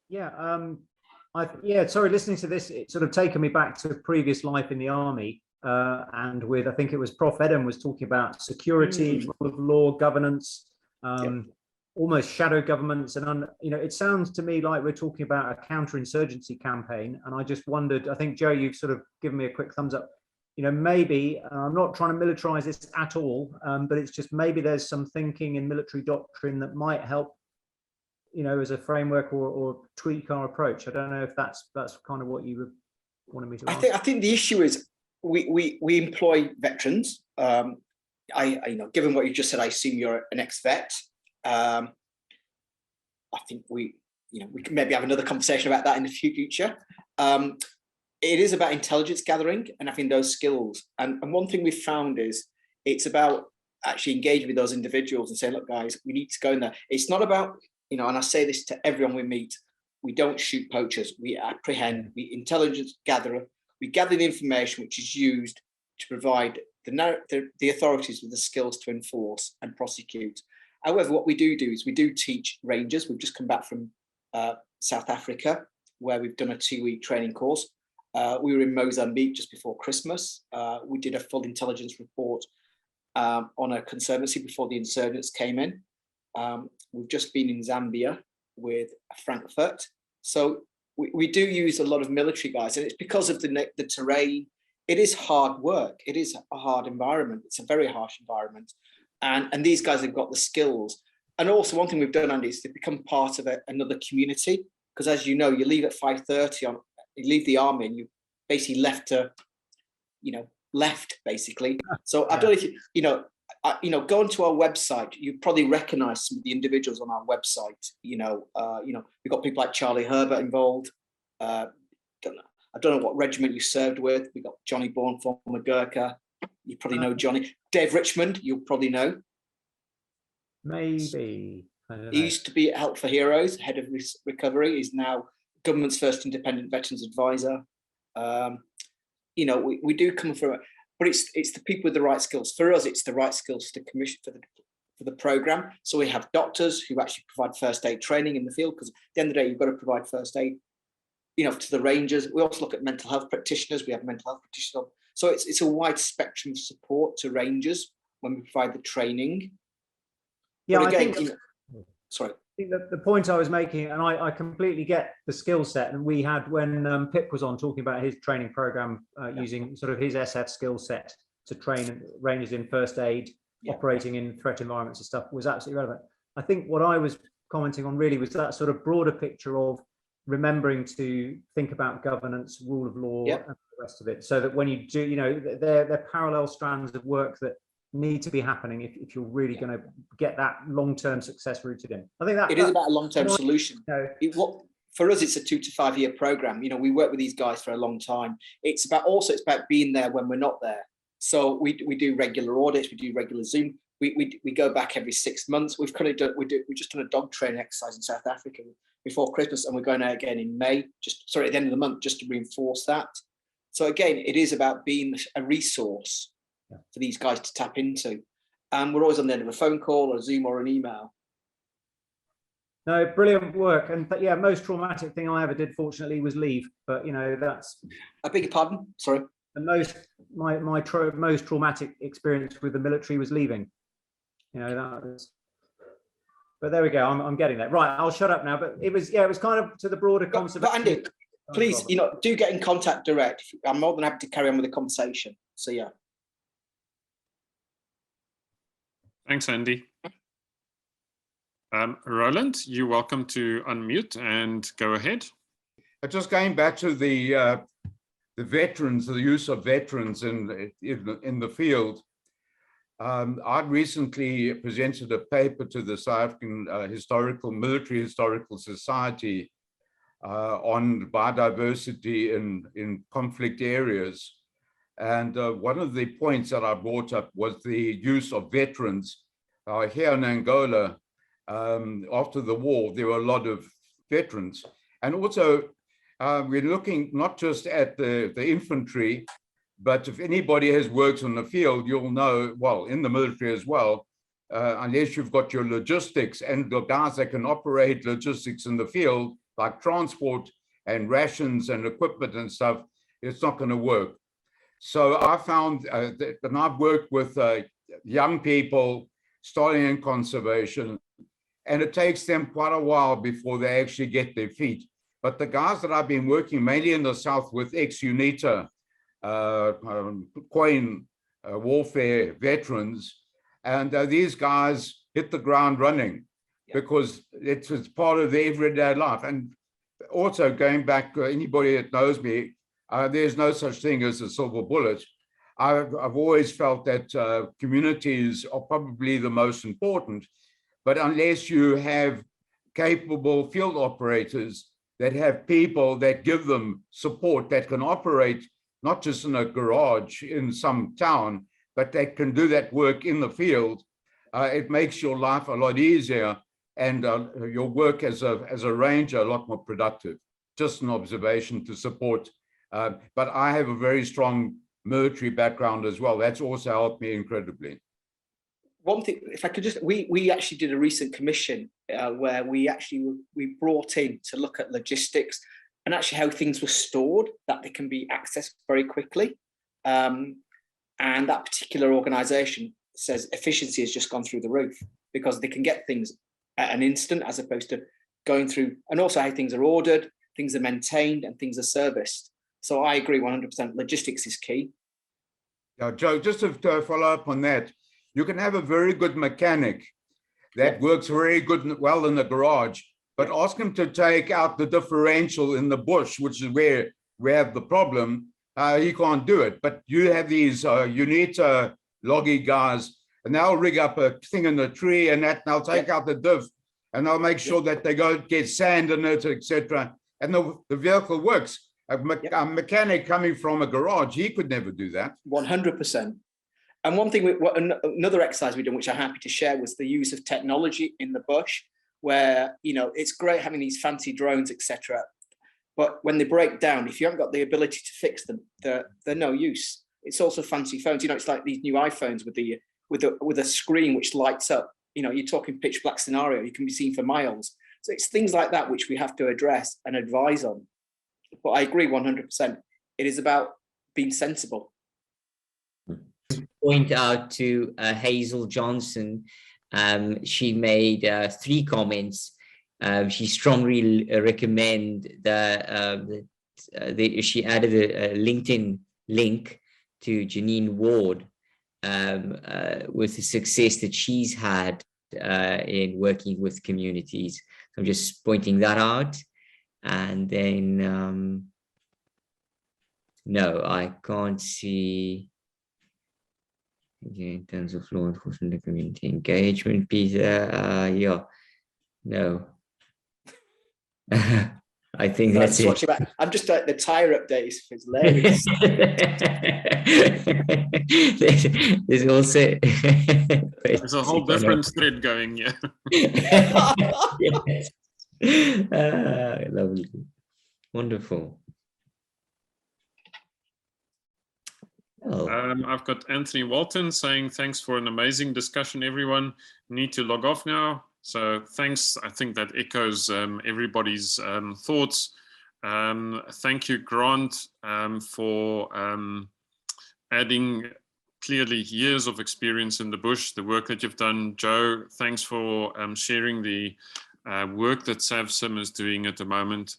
Yeah, sorry, listening to this, it's sort of taken me back to previous life in the army, and with, I think it was Prof. Edem was talking about security, rule of law, governance, almost shadow governments, and it sounds to me like we're talking about a counterinsurgency campaign. And I just wondered, I think Joe, you've sort of given me a quick thumbs up. maybe, I'm not trying to militarize this at all, but it's just maybe there's some thinking in military doctrine that might help, as a framework or tweak our approach. I don't know if that's kind of what you wanted me to ask.
I think the issue is we employ veterans. Given what you just said, I assume you're an ex-vet. I think we can maybe have another conversation about that in the future. It is about intelligence gathering and having those skills. And one thing we've found is it's about actually engaging with those individuals and saying, look, guys, we need to go in there. It's not about, and I say this to everyone we meet, we don't shoot poachers. We apprehend, we intelligence gather, we gather the information which is used to provide the authorities with the skills to enforce and prosecute. However, what we do is we do teach rangers. We've just come back from South Africa, where we've done a 2-week training course. We were in Mozambique just before Christmas. We did a full intelligence report on a conservancy before the insurgents came in. We've just been in Zambia with Frankfurt. So we do use a lot of military guys, and it's because of the terrain. It is hard work. It is a hard environment. It's a very harsh environment. And these guys have got the skills. And also one thing we've done, Andy, is to become part of another community. Because as you know, you leave at 5:30 you leave the army and you basically left basically. So I don't know if go onto our website, you probably recognize some of the individuals on our website. We've got people like Charlie Herbert involved. I don't know what regiment you served with. We've got Johnny Bourne, former Gurkha. You probably know Johnny. Dave Richmond, you'll probably know.
Maybe.
He used to be at Help for Heroes, head of recovery. He's now government's first independent veterans advisor. We do come from, but it's the people with the right skills. For us, it's the right skills to commission for the program. So we have doctors who actually provide first aid training in the field, because at the end of the day, you've got to provide first aid, to the rangers. We also look at mental health practitioners. We have mental health practitioners. So it's a wide spectrum of support to rangers when we provide the training.
Yeah,
but again,
I think.
Sorry.
I think the point I was making, and I completely get the skill set, and we had when Pip was on talking about his training program using sort of his SF skill set to train rangers in first aid, operating in threat environments and stuff, was absolutely relevant. I think what I was commenting on really was that sort of broader picture of remembering to think about governance, rule of law, and the rest of it, so that when you do, they're parallel strands of work that need to be happening if you're really going to get that long-term success rooted in. I think that
it is about a long-term solution. For us, it's a 2 to 5 year program. We work with these guys for a long time. It's about being there when we're not there. So we do regular audits, we do regular Zoom. We go back every 6 months. We've just done a dog training exercise in South Africa before Christmas, and we're going out again in May. At the end of the month, just to reinforce that. So again, it is about being a resource for these guys to tap into. And we're always on the end of a phone call or a Zoom or an email.
No, brilliant work. And most traumatic thing I ever did, fortunately, was leave. But that's. I beg your pardon. Sorry. And my most traumatic experience with the military was leaving. That was. But there we go. I'm getting that right. I'll shut up now. But it was kind of to the broader concept. But
Andy, please, do get in contact direct. I'm more than happy to carry on with the conversation. So yeah.
Thanks, Andy. Roland, you're welcome to unmute and go ahead.
Just going back to the veterans, the use of veterans in the field. I recently presented a paper to the South African Military Historical Society on biodiversity in conflict areas. And one of the points that I brought up was the use of veterans. Here in Angola, after the war, there were a lot of veterans. And also, we're looking not just at the infantry, but if anybody has worked on the field, you'll know, well, in the military as well, unless you've got your logistics and the guys that can operate logistics in the field, like transport and rations and equipment and stuff, it's not going to work. So I found that, and I've worked with young people starting in conservation, and it takes them quite a while before they actually get their feet. But the guys that I've been working mainly in the South with ex-UNITA, coin warfare veterans, and these guys hit the ground running because it's part of their everyday life. And also going back, anybody that knows me, there's no such thing as a silver bullet. I've always felt that communities are probably the most important, but unless you have capable field operators that have people that give them support, that can operate not just in a garage in some town, but that can do that work in the field, it makes your life a lot easier and your work as a ranger a lot more productive. Just an observation to support. But I have a very strong military background as well. That's also helped me incredibly.
One thing, if I could just, we actually did a recent commission where we brought in to look at logistics and actually how things were stored, that they can be accessed very quickly. And that particular organization says efficiency has just gone through the roof because they can get things at an instant as opposed to going through, and also how things are ordered, things are maintained and things are serviced. So I agree 100%, logistics is key.
Now, Joe, just to follow up on that, you can have a very good mechanic that works very good, well in the garage, but ask him to take out the differential in the bush, which is where we have the problem. He can't do it, but you have these UNITA loggy guys, and they'll rig up a thing in the tree and that, and they'll take out the diff, and they'll make sure that they go get sand in it, etc. And the vehicle works. A mechanic coming from a garage, he could never do that.
100%. And one thing, another exercise we did, which I'm happy to share, was the use of technology in the bush, where, you know, it's great having these fancy drones, etc. But when they break down, if you haven't got the ability to fix them, they're no use. It's also fancy phones. You know, it's like these new iPhones with a screen which lights up. You know, you're talking pitch black scenario. You can be seen for miles. So it's things like that which we have to address and advise on. But I agree 100%. It is about being sensible.
Point out to Hazel Johnson, she made 3 comments. She strongly recommend that she added a LinkedIn link to Janine Ward with the success that she's had in working with communities. So I'm just pointing that out. And then, no, I can't see. In terms of law enforcement and community engagement, Peter, yeah, no. I think that's it.
I'm just at the tire updates. It's hilarious.
There's also
there's a whole different thread going here.
Yes. Lovely, wonderful. Oh.
I've got Anthony Walton saying thanks for an amazing discussion, everyone. Need to log off now. So thanks. I think that echoes everybody's thoughts. Thank you, Grant, for adding clearly years of experience in the bush, the work that you've done. Joe, thanks for sharing the work that SAVSIM is doing at the moment.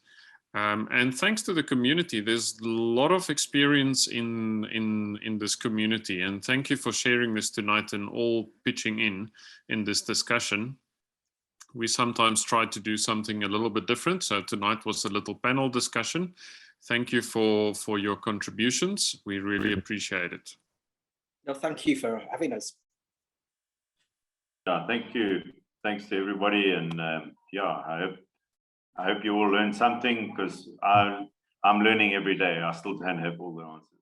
And thanks to the community, there's a lot of experience in this community. And thank you for sharing this tonight and all pitching in this discussion. We sometimes try to do something a little bit different. So tonight was a little panel discussion. Thank you for your contributions. We really appreciate it.
No, thank you for having us.
Yeah, thank you. Thanks to everybody. And yeah, I hope you all learned something, because I'm learning every day. I still don't have all the answers.